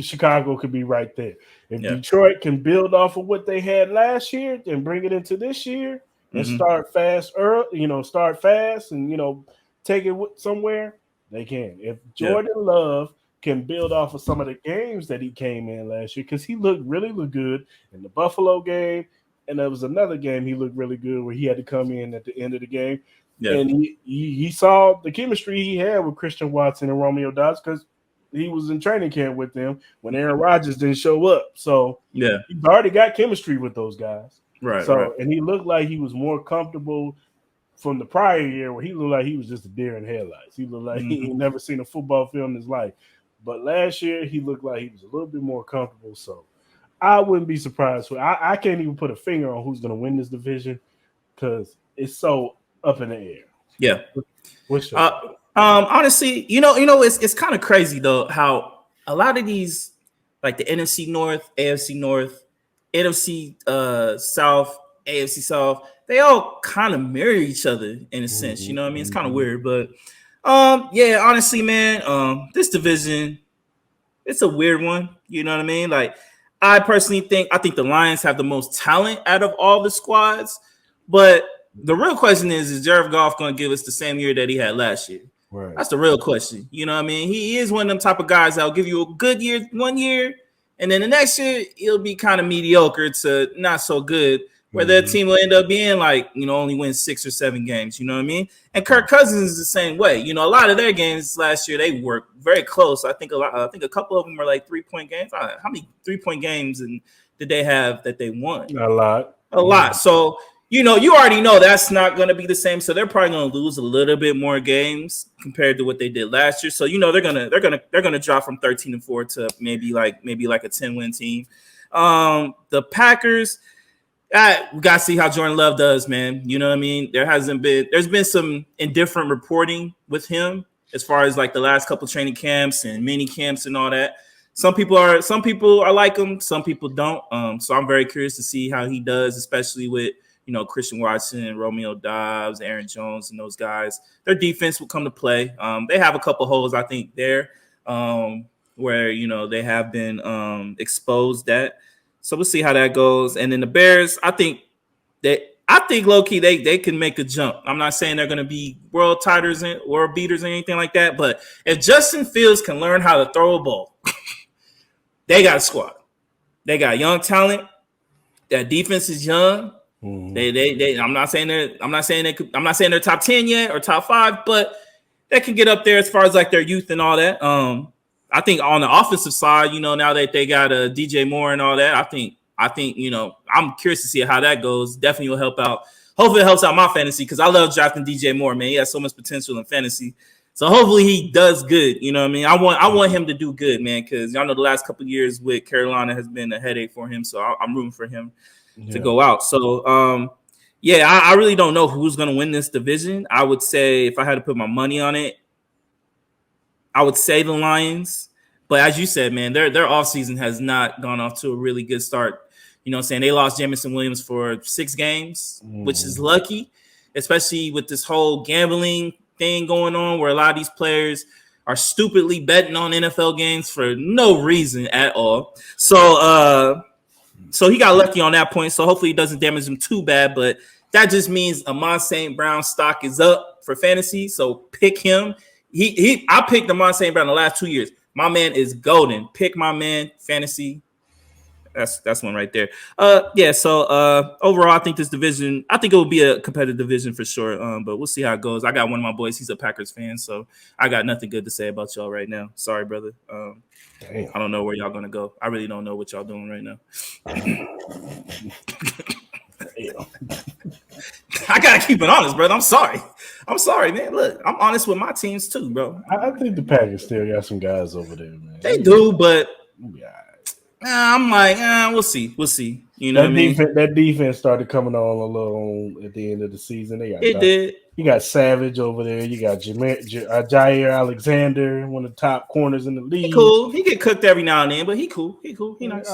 S1: Chicago could be right there. If Detroit can build off of what they had last year and bring it into this year and start fast and take it somewhere, they can. If Jordan Love can build off of some of the games that he came in last year, because he really looked good in the Buffalo game. And there was another game he looked really good where he had to come in at the end of the game. Yeah. And he saw the chemistry he had with Christian Watson and Romeo Doubs because he was in training camp with them when Aaron Rodgers didn't show up. So he's already got chemistry with those guys.
S2: Right.
S1: And he looked like he was more comfortable from the prior year where he looked like he was just a deer in headlights. He looked like he ain't never seen a football field in his life. But last year he looked like he was a little bit more comfortable. So I wouldn't be surprised. I can't even put a finger on who's going to win this division because it's so up in the air.
S2: Yeah.
S1: What's your
S2: honestly, it's kind of crazy though how a lot of these, like the NFC North, AFC North, NFC South, AFC South, they all kind of mirror each other in a sense. You know what I mean? It's kind of weird, but honestly, man, this division, it's a weird one. You know what I mean? Like, I personally think the Lions have the most talent out of all the squads, but the real question is Jared Goff going to give us the same year that he had last year?
S1: Right.
S2: That's the real question. You know what I mean? He is one of them type of guys that will give you a good year 1 year, and then the next year it'll be kind of mediocre to not so good, where their team will end up being like, only win 6 or 7 games. You know what I mean? And Kirk Cousins is the same way. A lot of their games last year, they were very close. I think a couple of them were like 3-point games. How many 3-point games did they have that they won?
S1: A lot.
S2: So, you already know that's not going to be the same. So they're probably going to lose a little bit more games compared to what they did last year. So, they're gonna drop from 13-4 to maybe like a 10-win team. The Packers, we got to see how Jordan Love does, man. You know what I mean? There's been some indifferent reporting with him as far as like the last couple training camps and mini camps and all that. Some people are like him, some people don't. So I'm very curious to see how he does, especially with Christian Watson, Romeo Doubs, Aaron Jones, and those guys. Their defense will come to play. They have a couple holes, I think, there where they have been exposed at. So we'll see how that goes. And then the Bears, I think low-key they can make a jump. I'm not saying they're going to be world beaters or anything like that, but if Justin Fields can learn how to throw a ball, they got a squad. They got young talent. That defense is young. They I'm not saying they're top 10 yet or top 5, but they can get up there as far as like their youth and all that. I think on the offensive side, now that they got a DJ Moore and all that, I think I think, I'm curious to see how that goes. Definitely will help out. Hopefully it helps out my fantasy because I love drafting DJ Moore, man. He has so much potential in fantasy. So hopefully he does good. You know what I mean? I want him to do good, man, because y'all know the last couple of years with Carolina has been a headache for him. So I'm rooting for him to go out. So, I really don't know who's going to win this division. I would say if I had to put my money on it, I would say the Lions. But as you said, man, their offseason has not gone off to a really good start. You know what I'm saying? They lost Jamison Williams for 6 games, which is lucky, especially with this whole gambling thing going on where a lot of these players are stupidly betting on NFL games for no reason at all. So he got lucky on that point. So hopefully it doesn't damage him too bad. But that just means Amon St. Brown stock is up for fantasy. So pick him. I picked Amon St. Brown the last 2 years. My man is golden. Pick my man, fantasy. That's one right there. So overall, I think it will be a competitive division for sure. But we'll see how it goes. I got one of my boys, he's a Packers fan, so I got nothing good to say about y'all right now. Sorry, brother. I don't know where y'all gonna go. I really don't know what y'all doing right now. I gotta keep it honest, brother. I'm sorry, man. Look, I'm honest with my teams too, bro.
S1: I think the Packers still got some guys over there, man.
S2: They do, but I'm like, we'll see. You know what I mean?
S1: That defense started coming on a little at the end of the season.
S2: Did.
S1: You got Savage over there. You got Jair Alexander, one of the top corners in the league.
S2: He cool. He get cooked every now and then, but he cool. He nice.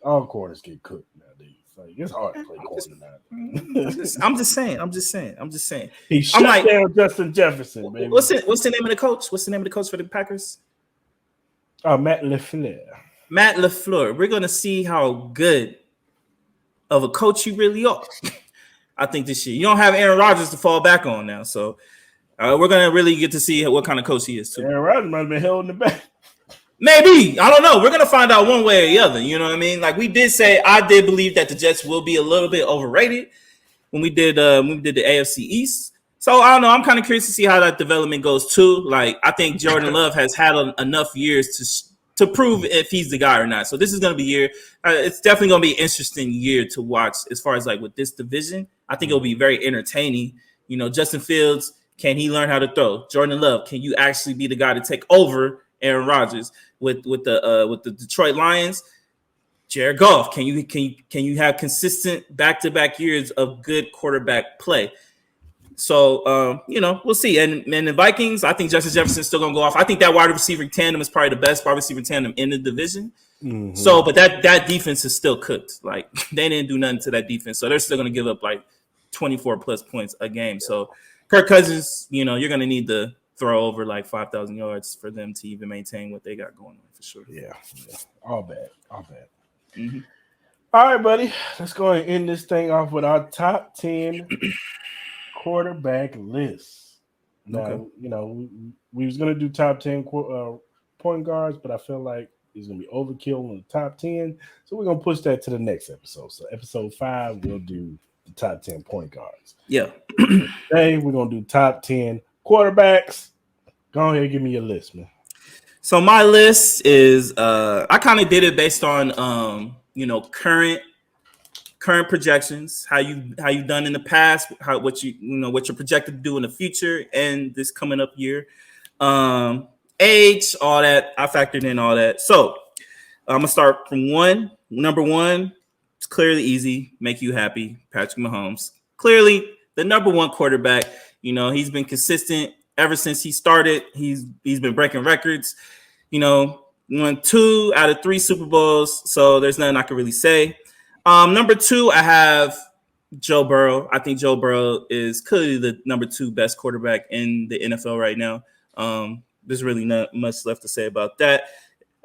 S1: All corners get cooked nowadays. Like, it's hard to play corner nowadays.
S2: I'm just saying.
S1: He shut down Justin Jefferson, baby.
S2: What's the name of the coach? What's the name of the coach for the Packers?
S1: Matt LaFleur.
S2: Matt LaFleur. We're gonna see how good of a coach you really are. I think this year you don't have Aaron Rodgers to fall back on now, so we're gonna really get to see what kind of coach he is too.
S1: Aaron Rodgers might have been held in the back.
S2: Maybe, I don't know. We're gonna find out one way or the other. You know what I mean? Like we did say, I did believe that the Jets will be a little bit overrated when we did the AFC East. So I don't know. I'm kind of curious to see how that development goes too. Like I think Jordan Love has had enough years to prove if he's the guy or not. So this is going to be a year. It's definitely going to be an interesting year to watch as far as like with this division. I think it'll be very entertaining. You know, Justin Fields, can he learn how to throw? Jordan Love, can you actually be the guy to take over Aaron Rodgers with the Detroit Lions? Jared Goff, can you have consistent back-to-back years of good quarterback play? So, we'll see. And the Vikings, I think Justin Jefferson's still going to go off. I think that wide receiver tandem is probably the best wide receiver tandem in the division. Mm-hmm. So, but that defense is still cooked. Like, they didn't do nothing to that defense. So, they're still going to give up, like, 24-plus points a game. So, Kirk Cousins, you're going to need to throw over, like, 5,000 yards for them to even maintain what they got going on for sure.
S1: Yeah. All bad.
S2: Mm-hmm.
S1: All right, buddy. Let's go and end this thing off with our top 10 quarterback list. Now, we was gonna do top 10 point guards, but I feel like it's gonna be overkill in the top 10, so we're gonna push that to the next episode. So episode 5, we'll do the top 10 point guards.
S2: Yeah.
S1: Today we're gonna do top 10 quarterbacks. Go ahead and give me your list, man.
S2: So my list is I kind of did it based on current projections, how you done in the past, what you're projected to do in the future and this coming up year, age, all that. I factored in all that. So I'm gonna start from number one. It's clearly easy, make you happy. Patrick Mahomes, clearly the number one quarterback. He's been consistent ever since he started. He's been breaking records. Won 2 out of 3 Super Bowls. So there's nothing I can really say. Number 2, I have Joe Burrow. I think Joe Burrow is clearly the number 2 best quarterback in the NFL right now. There's really not much left to say about that.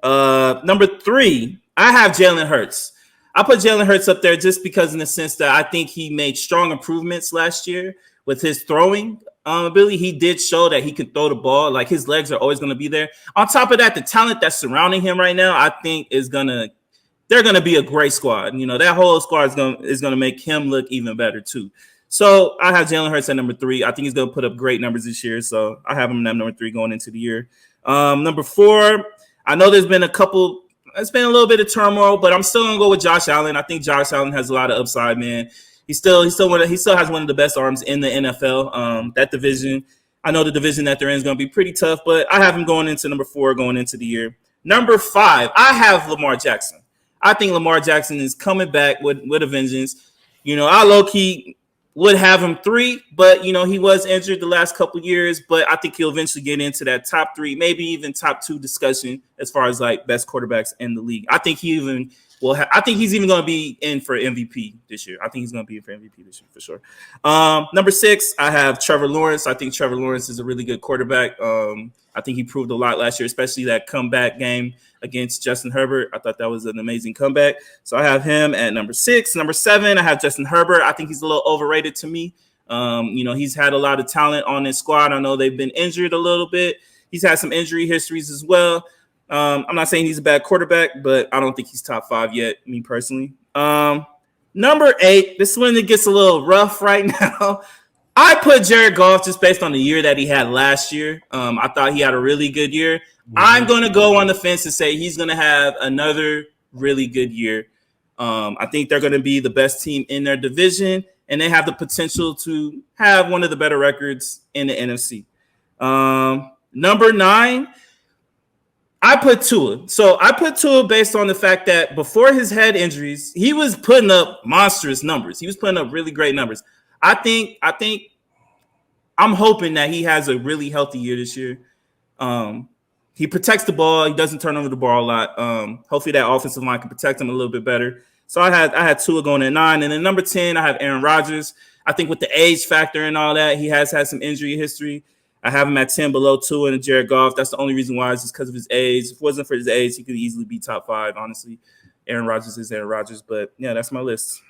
S2: Number 3, I have Jalen Hurts. I put Jalen Hurts up there just because in the sense that I think he made strong improvements last year with his throwing ability. He did show that he can throw the ball. Like his legs are always going to be there. On top of that, the talent that's surrounding him right now, I think they're going to be a great squad. That whole squad is going to make him look even better too. So I have Jalen Hurts at number 3. I think he's going to put up great numbers this year. So I have him at number 3 going into the year. Number 4, I know there's been a couple, it's been a little bit of turmoil, but I'm still gonna go with Josh Allen. I think Josh Allen has a lot of upside, man. He still has one of the best arms in the NFL. That division, I know the division that they're in is gonna be pretty tough, but I have him going into number 4 going into the year. Number 5, I have Lamar Jackson. I think Lamar Jackson is coming back with a vengeance. I low key would have him 3, but he was injured the last couple years. But I think he'll eventually get into that top 3, maybe even top 2 discussion as far as like best quarterbacks in the league. I think he's even going to be in for MVP this year. I think he's going to be in for MVP this year for sure. Number 6, I have Trevor Lawrence. I think Trevor Lawrence is a really good quarterback. I think he proved a lot last year, especially that comeback game against Justin Herbert. I thought that was an amazing comeback. So I have him at number 6. Number 7, I have Justin Herbert. I think he's a little overrated to me. He's had a lot of talent on his squad. I know they've been injured a little bit. He's had some injury histories as well. I'm not saying he's a bad quarterback, but I don't think he's top 5 yet, me personally. Number 8, this one that gets a little rough right now. I put Jared Goff just based on the year that he had last year. I thought he had a really good year. Mm-hmm. I'm going to go on the fence and say he's going to have another really good year. I think they're going to be the best team in their division, and they have the potential to have one of the better records in the NFC. Number 9, I put Tua. So I put Tua based on the fact that before his head injuries, he was putting up monstrous numbers. He was putting up really great numbers. I'm hoping that he has a really healthy year this year. He protects the ball. He doesn't turn over the ball a lot. Hopefully that offensive line can protect him a little bit better. So I had Tua going at 9. And then number 10, I have Aaron Rodgers. I think with the age factor and all that, he has had some injury history. I have him at 10 below Tua and Jared Goff. That's the only reason why is just because of his age. If it wasn't for his age, he could easily be top 5, honestly. Aaron Rodgers is Aaron Rodgers. But, yeah, that's my list.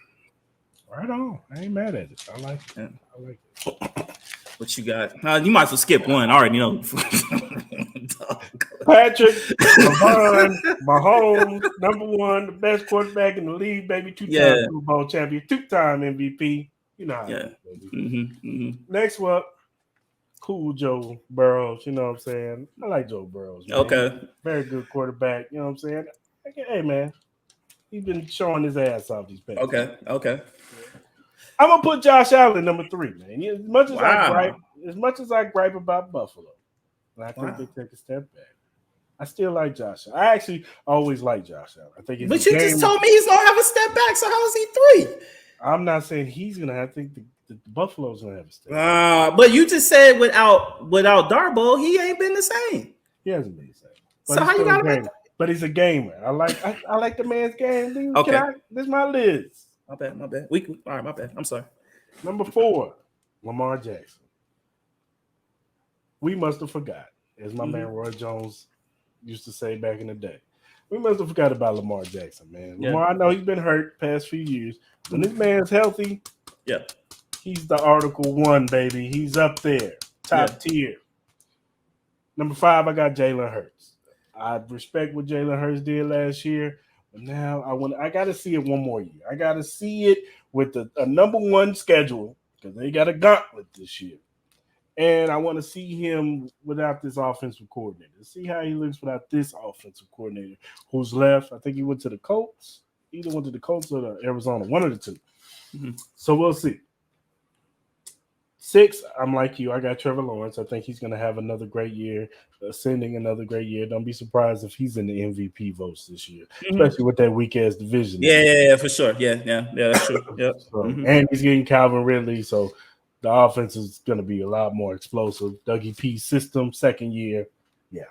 S1: Right on. I ain't mad at it. I like it.
S2: Yeah.
S1: I like it.
S2: What you got? You might as well skip one. I already know.
S1: Patrick Mahomes, number 1, the best quarterback in the league, baby. 2-time Super Bowl champion, 2-time MVP. You know how it is, baby.
S2: Mm-hmm.
S1: Next up, cool Joe Burrows. You know what I'm saying? I like Joe Burrows. Man.
S2: Okay.
S1: Very good quarterback. You know what I'm saying? Hey, man. He's been showing his ass off these past.
S2: Okay.
S1: I'm gonna put Josh Allen number 3, man. As much as I gripe about Buffalo, and I think they take a step back. I still like Josh Allen. I actually always like Josh Allen. I think.
S2: But you just told me he's gonna have a step back. So how is he 3?
S1: I'm not saying he's gonna have. I think the Buffalo's gonna have a step back.
S2: But you just said without Darboh, he ain't been the same.
S1: He hasn't been the same. But
S2: so how you got him?
S1: But he's a gamer. I like the man's game. Dude.
S2: Okay.
S1: This is my list.
S2: My bad. All right, my bad. I'm sorry.
S1: Number 4, Lamar Jackson. We must have forgot, as my man Roy Jones used to say back in the day. We must have forgot about Lamar Jackson, man. Yeah. Lamar, I know he's been hurt the past few years. When this man's healthy, he's the Article 1, baby. He's up there, top tier. Number 5, I got Jalen Hurts. I respect what Jalen Hurts did last year, but now I got to see it one more year. I got to see it with a number 1 schedule because they got a gauntlet this year. And I want to see him without this offensive coordinator. See how he looks without this offensive coordinator who's left. I think he went to the Colts. Either went to the Colts or the Arizona, one of the 2. Mm-hmm. So we'll see. 6, I'm like you. I got Trevor Lawrence. I think he's going to have another great year, ascending another great year. Don't be surprised if he's in the MVP votes this year, especially with that weak-ass division.
S2: Yeah, for sure. Yeah, that's true. Yep.
S1: And he's getting Calvin Ridley, so the offense is going to be a lot more explosive. Dougie P's system, second year. Yeah.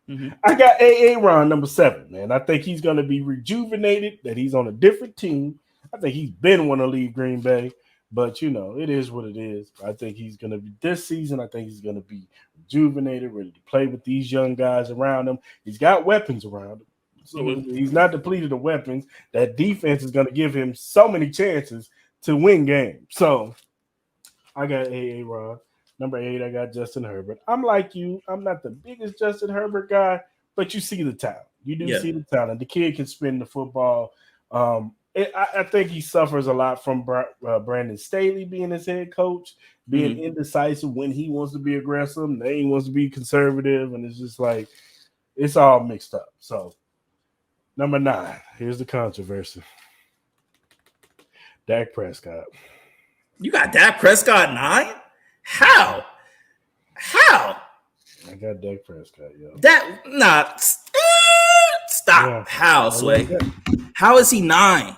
S1: Mm-hmm. I got Aaron, number 7, man. I think he's going to be rejuvenated, that he's on a different team. I think he's been want to leave Green Bay. But, it is what it is. I think he's going to be this season. I think he's going to be rejuvenated, ready to play with these young guys around him. He's got weapons around him. So he's not depleted of weapons. That defense is going to give him so many chances to win games. So I got Aaron. Number 8, I got Justin Herbert. I'm like you. I'm not the biggest Justin Herbert guy, but you see the talent. You do see the talent. The kid can spin the football. I think he suffers a lot from Brandon Staley being his head coach, being indecisive when he wants to be aggressive, and then he wants to be conservative, and it's just like it's all mixed up. So Number 9. Here's the controversy. Dak Prescott.
S2: You got Dak Prescott 9? How? How?
S1: I got Dak Prescott, yo.
S2: That nah. Stop.
S1: Yeah.
S2: How, Sway? How is he 9?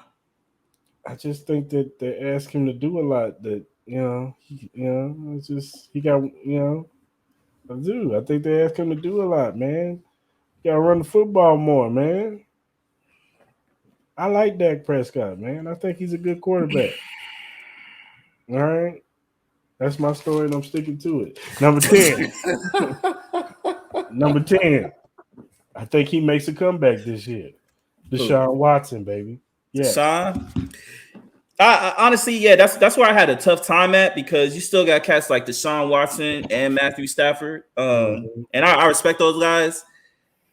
S1: I just think that they ask him to do a lot. That it's just he got I do. I think they ask him to do a lot, man. You gotta run the football more, man. I like Dak Prescott, man. I think he's a good quarterback. All right. That's my story, and I'm sticking to it. Number 10. Number 10. I think he makes a comeback this year. Deshaun Watson, baby. Yeah.
S2: Sean? I honestly, yeah, that's where I had a tough time at because you still got cats like Deshaun Watson and Matthew Stafford. And I respect those guys.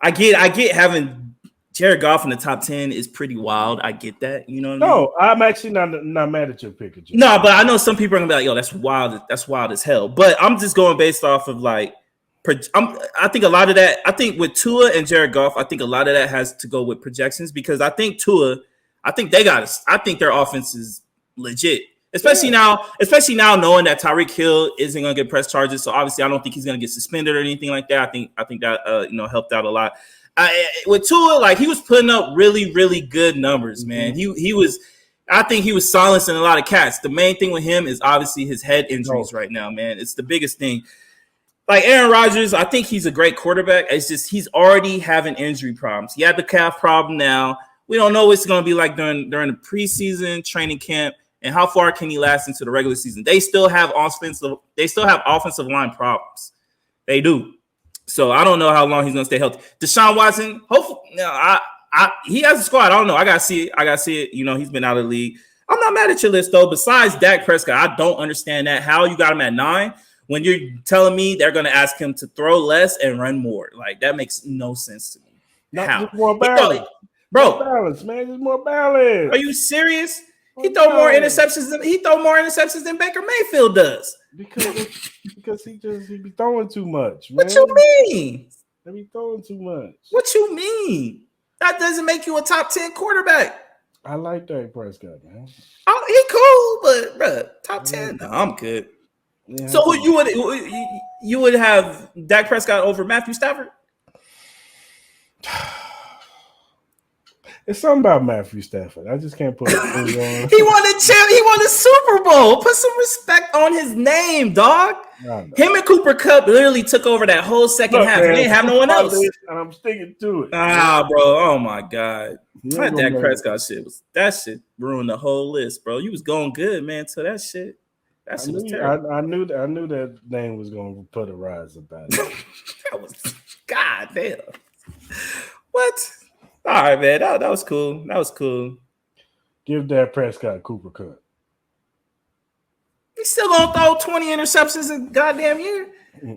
S2: I get having Jared Goff in the top 10 is pretty wild. I get that. You know what I mean?
S1: No, I'm actually not mad at your pick.
S2: No, but I know some people are gonna be like, yo, that's wild. That's wild as hell. But I'm just going based off of like I think a lot of that, I think with Tua and Jared Goff, I think a lot of that has to go with projections because I think Tua, I think their offense is legit. Especially now knowing that Tyreek Hill isn't gonna get press charges. So obviously I don't think he's gonna get suspended or anything like that. I think that helped out a lot. With Tua, like he was putting up really, really good numbers, man. He was I think he was silencing a lot of cats. The main thing with him is obviously his head injuries right now, man. It's the biggest thing. Like Aaron Rodgers, I think he's a great quarterback. It's just he's already having injury problems. He had the calf problem now. We don't know what it's going to be like during the preseason training camp and how far can he last into the regular season. They still have offensive line problems. They do. So I don't know how long he's going to stay healthy. Deshaun Watson, hopefully, he has a squad. I don't know. I got to see it. You know, he's been out of the league. I'm not mad at your list, though. Besides Dak Prescott, I don't understand that. How you got him at 9 when you're telling me they're going to ask him to throw less and run more. Like, that makes no sense to me.
S1: Just more balance.
S2: Bro.
S1: More balance, man. Just more balance.
S2: Are you serious? He throw more interceptions than Baker Mayfield does.
S1: Because he be throwing too much, man.
S2: What you mean?
S1: They be throwing too much.
S2: What you mean? That doesn't make you a top 10 quarterback.
S1: I like Dak Prescott, man.
S2: Oh, he cool, but bro, top 10. No, I'm good. Yeah, so you would have Dak Prescott over Matthew Stafford?
S1: It's something about Matthew Stafford. I just can't put it on.
S2: He won the Super Bowl. Put some respect on his name, dog. Him and Cooper Kupp literally took over that whole second half. Man, they didn't have no one else.
S1: And I'm sticking to it.
S2: Bro. Oh my God. That Dak Prescott shit ruined the whole list, bro. You was going good, man, to that shit. That shit was terrible.
S1: I knew that name was going to put a rise about it.
S2: That was God damn. What? All right, man. That was cool. That was cool.
S1: Give Dak Prescott Cooper Kupp.
S2: He's still gonna throw 20 interceptions in goddamn year.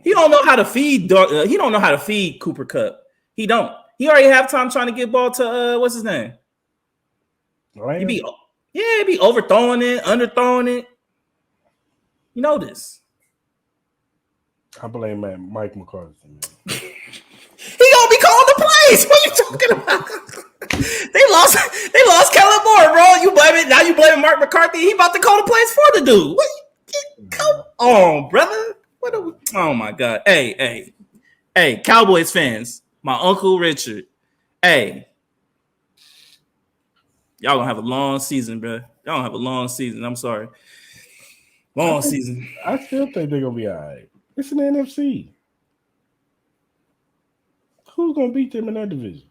S2: He don't know how to feed. He don't know how to feed Cooper Kupp. He don't. He already have time trying to get ball to what's his name? He be overthrowing it, underthrowing it. You know this. I
S1: blame Mike McCarthy, man.
S2: He gonna be calling the plays. What are you talking about? They lost Kellen Moore, bro. You blame it. Now you blaming Mark McCarthy. He about to call the plays for the dude. Come on, brother. Oh my God. Hey, Cowboys fans. My Uncle Richard. Hey. Y'all gonna have a long season, bro. Y'all gonna have a long season. I'm sorry. Long season.
S1: I still think they're gonna be all right. It's an NFC. Who's gonna beat them in that division?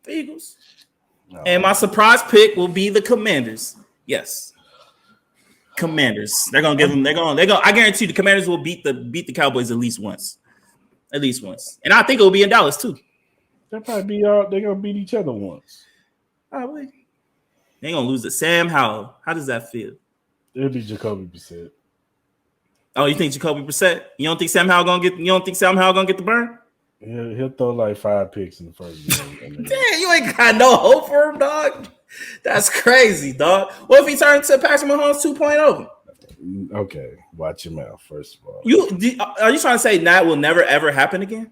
S2: The Eagles. No. And my surprise pick will be the Commanders. Yes. Commanders. They're gonna give them. They're gonna. I guarantee the Commanders will beat the Cowboys at least once. At least once. And I think it will be in Dallas too.
S1: They'll probably be all. They're gonna beat each other once.
S2: Probably. They're gonna lose to Sam Howell. How does that feel?
S1: It'll be Jacoby Brissett.
S2: Oh, you think Jacoby Brissett? You don't think Sam Howell gonna get the burn?
S1: He'll throw like 5 picks in the first game.
S2: Damn, you ain't got no hope for him, dog. That's crazy, dog. What if he turns to Patrick Mahomes 2.0?
S1: Okay, watch your mouth, first of all.
S2: Are you trying to say that will never, ever happen again?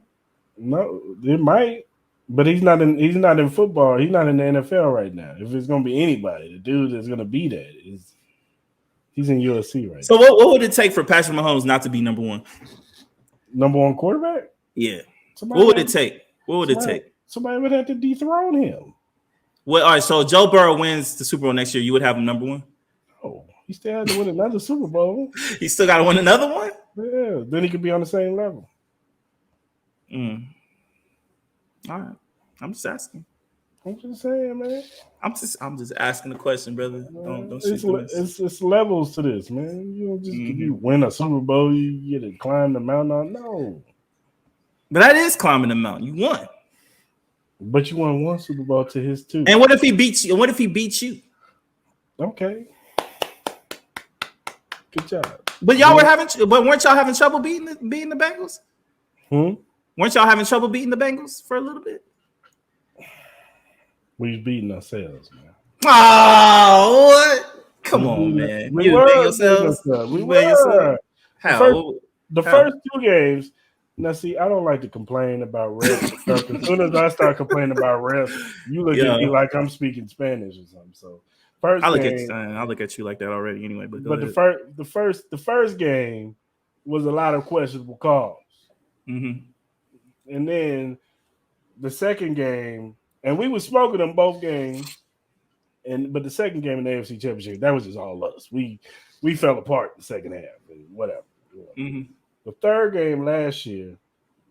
S1: No, it might. But he's not in. He's not in football. He's not in the NFL right now. If it's gonna be anybody, the dude that's gonna be that is. He's in USC right
S2: So what would it take for Patrick Mahomes not to be number one?
S1: now. Number one quarterback.
S2: Yeah.
S1: Somebody
S2: What would it take? What would it
S1: somebody,
S2: take?
S1: somebody would have to dethrone him.
S2: Well, all right. So Joe Burrow wins the Super Bowl next year. You would have him number one.
S1: Oh, he still had to win another Super Bowl.
S2: He still got to win another one.
S1: Yeah, then he could be on the same level.
S2: All right. I'm just asking.
S1: I'm just saying, man.
S2: I'm just asking the question, brother. Don't
S1: It's levels to this, man. You don't just if you win a Super Bowl, you get to climb the mountain. No,
S2: but that is climbing the mountain. You won.
S1: But you won one Super Bowl to his two.
S2: And what if he beats you? And what if he beats you?
S1: Okay. Good job.
S2: But weren't y'all having trouble beating the Bengals? Weren't y'all having trouble beating the Bengals for a little bit?
S1: We've beaten ourselves, man.
S2: Oh, what? Come on, man.
S1: We were yourselves. We were.
S2: How?
S1: The first two games. Now, see, I don't like to complain about refs. As soon as I start complaining about refs, you look at me like I'm speaking Spanish or something. So, I
S2: look at you like that already, anyway. But
S1: the first game was a lot of questionable calls, and then the second game, and we were smoking them both games, but the second game in the AFC Championship, that was just all us. We fell apart in the second half, and whatever. The third game last year,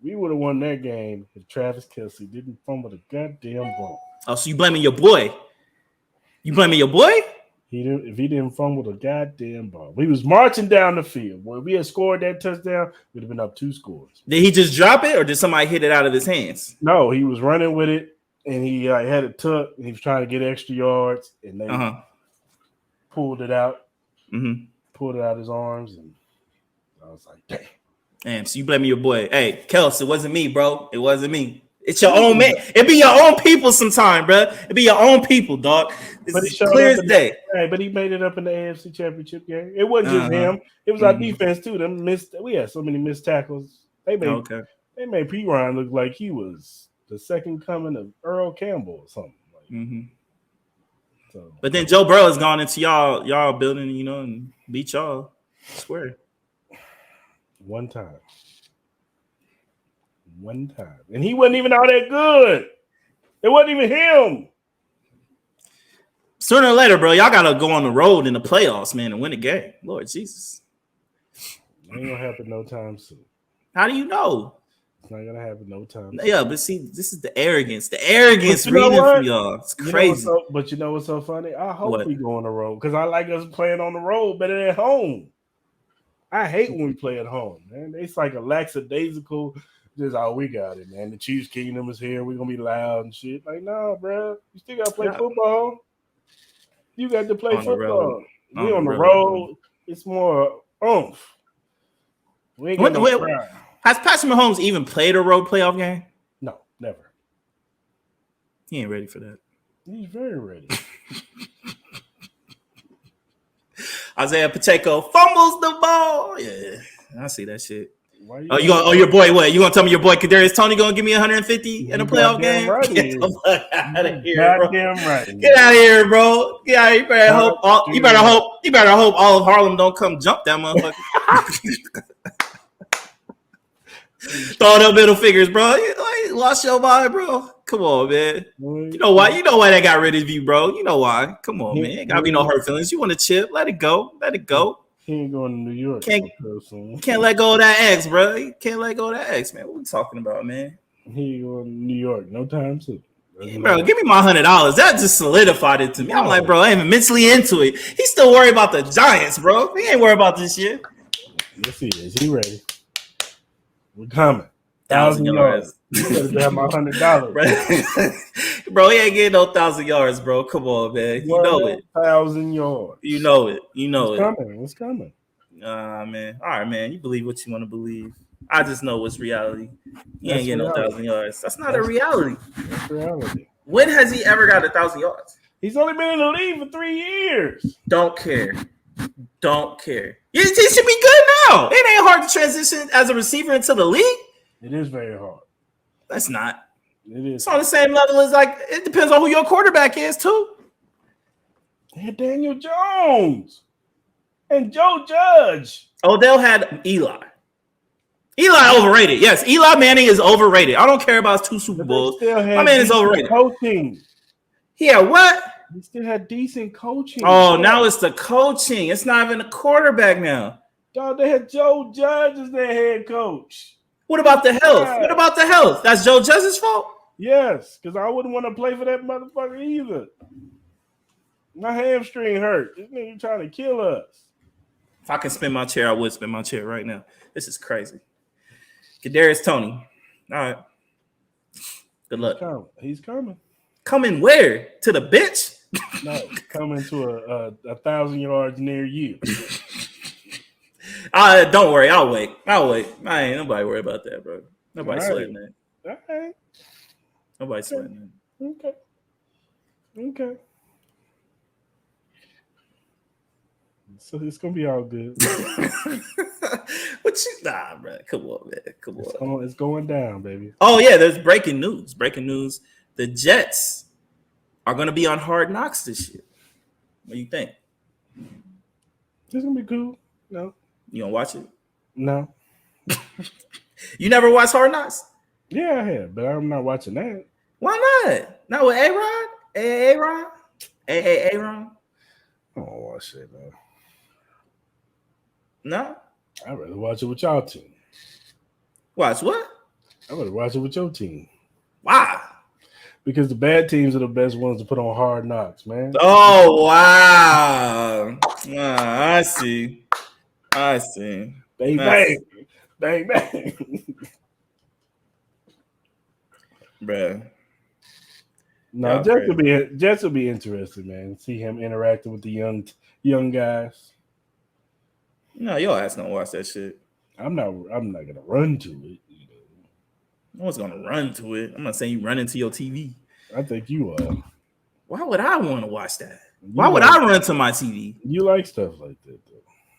S1: we would have won that game if Travis Kelce didn't fumble the goddamn ball.
S2: Oh, so you blaming your boy? You blaming your boy?
S1: If he didn't fumble the goddamn ball. We was marching down the field. Boy, if we had scored that touchdown, we'd have been up 2 scores.
S2: Did he just drop it, or did somebody hit it out of his hands?
S1: No, he was running with it, and he had it tucked, and he was trying to get extra yards, and they pulled it out. Pulled it out of his arms, and I was like, damn.
S2: Damn, so you blaming your boy. Hey, Kels, it wasn't me, bro. It wasn't me. It's your own man. It be your own people sometime, bro. It be your own people, dog. It's clear as day.
S1: But he made it up in the AFC Championship game. It wasn't just him. It was our defense, too. We had so many missed tackles. They made P. Ryan look like he was the second coming of Earl Campbell or something. So,
S2: but then Joe Burrow has gone into y'all building, and beat y'all square.
S1: One time. And he wasn't even all that good. It wasn't even him.
S2: Sooner or later, bro, y'all got to go on the road in the playoffs, man, and win a game. Lord Jesus.
S1: It ain't going to happen no time soon.
S2: How do you know?
S1: It's not going to happen no time
S2: soon. Yeah, but see, this is the arrogance. The arrogance reading from y'all. It's crazy.
S1: But you know what's so funny? I hope we go on the road because I like us playing on the road better than at home. I hate when we play at home, man. It's like a lackadaisical. Just we got it, man. The Chiefs Kingdom is here. We're gonna be loud and shit. Like, nah, bro. You still gotta play football. You got to play football. We on the road. It's more oomph. We ain't got no crowd.
S2: Has Patrick Mahomes even played a road playoff game?
S1: No, never.
S2: He ain't ready for that.
S1: He's very ready.
S2: Isaiah Pacheco fumbles the ball. Yeah, I see that shit. Your boy, what? You gonna tell me your boy Kadarius Toney gonna give me 150 in a playoff game?
S1: Right.
S2: Get out of here, bro.
S1: Right.
S2: Get out of here, bro. Get out of here. You better hope all of Harlem don't come jump that motherfucker. Throwing up middle fingers, bro. You lost your mind, bro. Come on, man. You know why? You know why they got rid of you, bro. You know why. Come on, man. Ain't gotta be no hurt feelings. You want to chip? Let it go. Let it go.
S1: He ain't going to New York.
S2: Can't let go of that ex, bro. You can't let go of that ex, man. What we talking about, man?
S1: He ain't going to New York. No time soon.
S2: Bro, give me my $100. That just solidified it to me. I'm like, bro, I ain't even mentally into it. He's still worried about the Giants, bro. He ain't worried about this shit.
S1: Yes, he is. He ready. We're coming. 1,000 yards. You better have my $100.
S2: Bro, he ain't getting no 1,000 yards, bro. Come on, man. You know it.
S1: 1,000 yards.
S2: You know it.
S1: It's coming.
S2: Man. All right, man. You believe what you want to believe. I just know what's reality. He ain't getting no 1,000 yards. That's not a reality.
S1: That's reality.
S2: When has he ever got 1,000 yards?
S1: He's only been in the league for 3 years.
S2: Don't care. He should be good now. It ain't hard to transition as a receiver into the league.
S1: It is very hard.
S2: That's not.
S1: It is.
S2: It's on the same level as like it depends on who your quarterback is too.
S1: They had Daniel Jones and Joe Judge.
S2: Odell had Eli. Eli overrated. Yes, Eli Manning is overrated. I don't care about his 2 Super Bowls. My man is overrated.
S1: Coaching.
S2: He had what?
S1: He still had decent coaching.
S2: Oh, now it's the coaching. It's not even the quarterback now.
S1: Dog, they had Joe Judge as their head coach.
S2: What about the health? What about the health? That's Joe Judge's fault?
S1: Yes, because I wouldn't want to play for that motherfucker either. My hamstring hurt. This nigga trying to kill us.
S2: If I could spin my chair, I would spin my chair right now. This is crazy. Kadarius Toney. All right. Good luck.
S1: He's coming.
S2: Coming where? To the bench?
S1: No, coming to a 1,000 yards near you.
S2: Don't worry. I'll wait. I ain't nobody worry about that, bro. Nobody sweating that.
S1: All right.
S2: Nobody sweating
S1: that. Okay. So it's gonna be all good.
S2: Nah, bro. Come on, man. Come on.
S1: It's going down, baby.
S2: Oh yeah, there's breaking news. The Jets are gonna be on Hard Knocks this year. What do you think?
S1: It's gonna be cool. No.
S2: You gonna watch it?
S1: No.
S2: You never watched Hard Knocks?
S1: Yeah, I have, but I'm not watching that.
S2: Why not? Not with A-Rod? A-Ron? A-Ron?
S1: I don't watch it, man.
S2: No?
S1: I'd rather watch it with y'all team.
S2: Watch what?
S1: I'd rather watch it with your team.
S2: Why?
S1: Because the bad teams are the best ones to put on Hard Knocks, man.
S2: Oh, wow. I see. Bang,
S1: bang. Bang, bang.
S2: Bruh.
S1: No, Jets will be interested, man. See him interacting with the young guys.
S2: No, your ass gonna watch that shit.
S1: I'm not gonna run to it.
S2: No one's gonna run to it. I'm not saying you run into your TV.
S1: I think you are.
S2: Why would I want to watch that? Why would I run to my TV?
S1: You like stuff like that, though.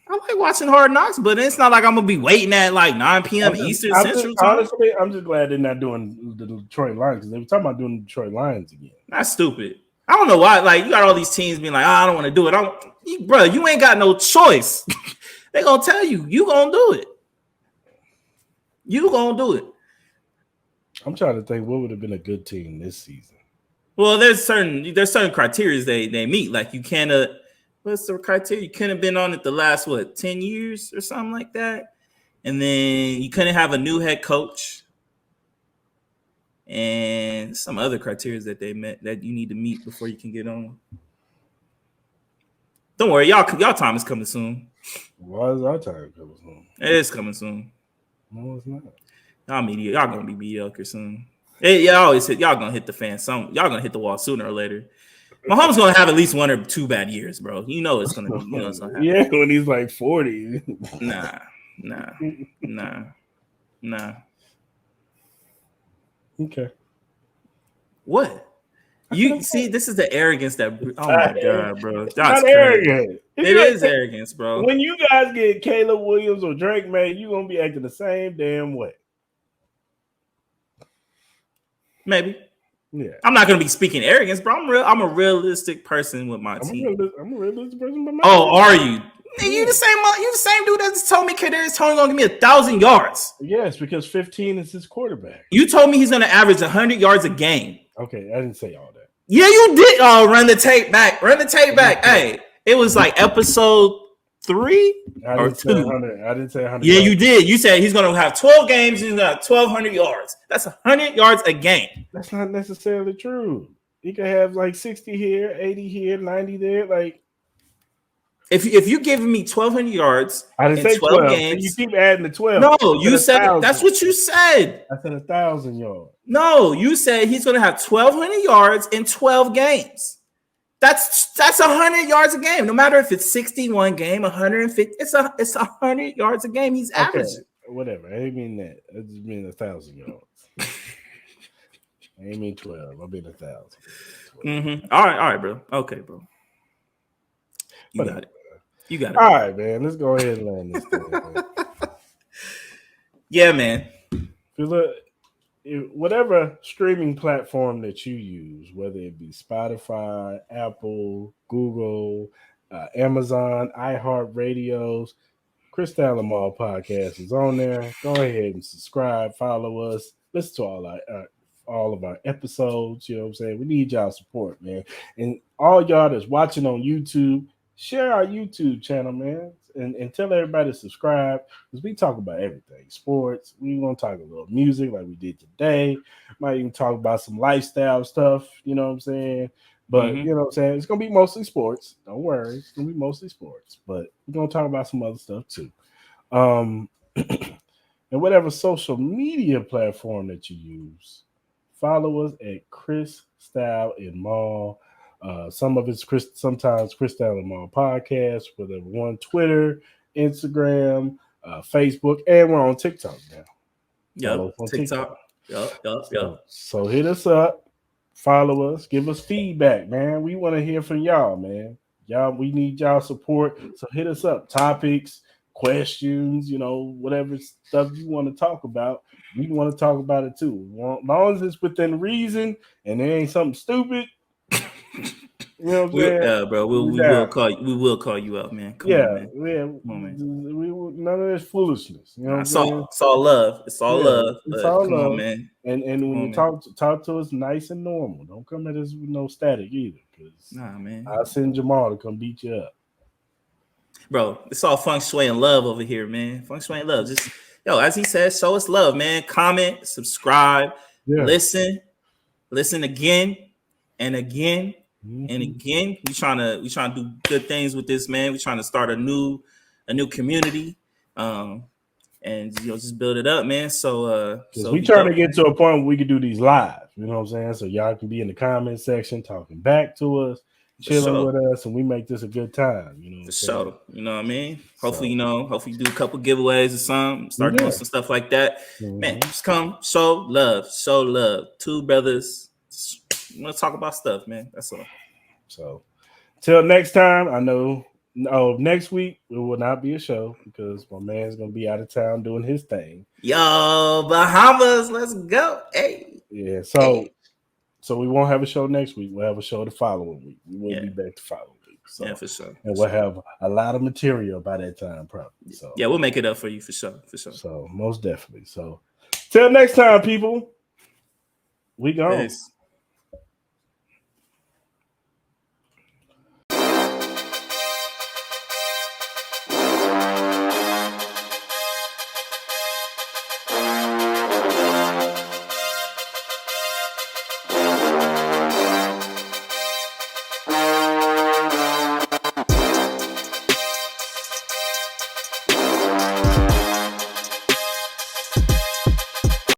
S2: I like watching Hard Knocks, but it's not like I'm gonna be waiting at like 9 p.m. Eastern Central time.
S1: Honestly, I'm just glad they're not doing the Detroit Lions because they were talking about doing the Detroit Lions again.
S2: That's stupid. I don't know why. Like you got all these teams being like, I don't want to do it. Bro, you ain't got no choice. They gonna tell you gonna do it. You gonna do it.
S1: I'm trying to think what would have been a good team this season.
S2: Well, there's certain criteria they meet. Like you can't. What's the criteria? You couldn't have been on it the last 10 years or something like that, and then you couldn't have a new head coach, and some other criteria that they met that you need to meet before you can get on. Don't worry, y'all time is coming soon.
S1: Why is our time coming soon?
S2: It's coming soon.
S1: No, it's not.
S2: Y'all gonna be mediocre soon. Y'all gonna hit the fan. Y'all gonna hit the wall sooner or later. Mahomes gonna have at least 1 or 2 bad years, bro. You know it's gonna be. You know it's gonna happen.
S1: Yeah, when he's like 40.
S2: Nah.
S1: Okay.
S2: What? You see, this is the arrogance that. Oh my god, bro! That's
S1: not arrogant.
S2: It is arrogance, bro.
S1: When you guys get Caleb Williams or Drake, man, you gonna be acting the same damn way.
S2: Maybe.
S1: Yeah.
S2: I'm not gonna be speaking arrogance, bro. I'm a realistic person with my team.
S1: I'm a realistic person with my
S2: team. Are you? You the same dude that told me Kadarius Toney gonna give me 1,000 yards.
S1: Yes, because 15 is his quarterback.
S2: You told me he's gonna average 100 yards a game.
S1: Okay, I didn't say all that.
S2: Yeah, you did. Oh, run the tape back. Hey, it was like episode 3 or 2.
S1: I didn't say 100.
S2: Yeah, you did. You said he's gonna have 12 games. He's gonna have 1,200 yards. That's 100 yards a game.
S1: That's not necessarily true. He could have like 60 here, 80 here, 90 there. Like
S2: if you giving me 1,200 yards,
S1: I didn't say 12 games. You keep adding the 12.
S2: No, you said that's what you said.
S1: I said 1,000 yards.
S2: No, you said he's gonna have 1,200 yards in 12 games. That's 100 yards a game. No matter if it's 61 game, 150. It's 100 yards a game. He's averaging.
S1: Whatever. I didn't mean that. I just mean 1,000 yards. I ain't mean 12. I mean 1,000.
S2: Mm-hmm. All right, bro. Okay, bro. You got it.
S1: All right, man. Let's go ahead and land this thing.
S2: Yeah, man.
S1: Look, whatever streaming platform that you use, whether it be Spotify, Apple, Google, Amazon, iHeartRadios, Chris Lamar podcast is on there. Go ahead and subscribe, follow us, listen to all of our episodes. You know what I'm saying? We need y'all support, man. And all y'all that's watching on YouTube, share our YouTube channel, man. And tell everybody to subscribe because we talk about everything sports. We gonna talk a little music like we did today. Might even talk about some lifestyle stuff. You know what I'm saying? But you know what I'm saying? It's gonna be mostly sports. Don't worry, it's gonna be mostly sports. But we're gonna talk about some other stuff too. And whatever social media platform that you use, follow us at Chris Style and Mall. Some of it's sometimes Chris Style and Mall podcast, whether we're on Twitter, Instagram, Facebook, and we're on TikTok now.
S2: Yep, TikTok. Yep.
S1: So hit us up, follow us, give us feedback, man. We want to hear from y'all, man. Y'all, we need y'all support. So hit us up. Topics, questions, whatever stuff you want to talk about. We want to talk about it too. As long as it's within reason and it ain't something stupid. You know what I'm saying?
S2: Yeah, bro. We will call you. We will call you out, man. Come on, man.
S1: Come on, man. None of this foolishness. You know what I'm saying?
S2: It's all love. It's all love.
S1: It's all
S2: come
S1: love,
S2: on, man.
S1: And when you talk to us nice and normal. Don't come at us with no static either. Because
S2: man,
S1: I'll send Jamal to come beat you up.
S2: Bro, it's all feng shui and love over here, man. Feng shui and love. Just as he says, show us love, man. Comment, subscribe, listen again and again. And again, we trying to do good things with this, man. We're trying to start a new community, and just build it up, man. So
S1: we trying to get to a point where we can do these live. You know what I'm saying? So y'all can be in the comment section talking back to us, chilling with us, and we make this a good time. You know,
S2: for sure. You know what I mean? Hopefully, hopefully do a couple giveaways or something. Start doing some stuff like that. Man, just come show love. Two brothers. You want to talk about stuff, man. That's all. So,
S1: till next time, I know. Next week it will not be a show because my man's gonna be out of town doing his thing.
S2: Yo, Bahamas, let's go. Hey.
S1: Yeah. So we won't have a show next week. We'll have a show the following week. We will be back the following week. So,
S2: for sure.
S1: And we'll have a lot of material by that time, probably. So
S2: we'll make it up for you for sure.
S1: So most definitely. So till next time, people. We gone. Peace.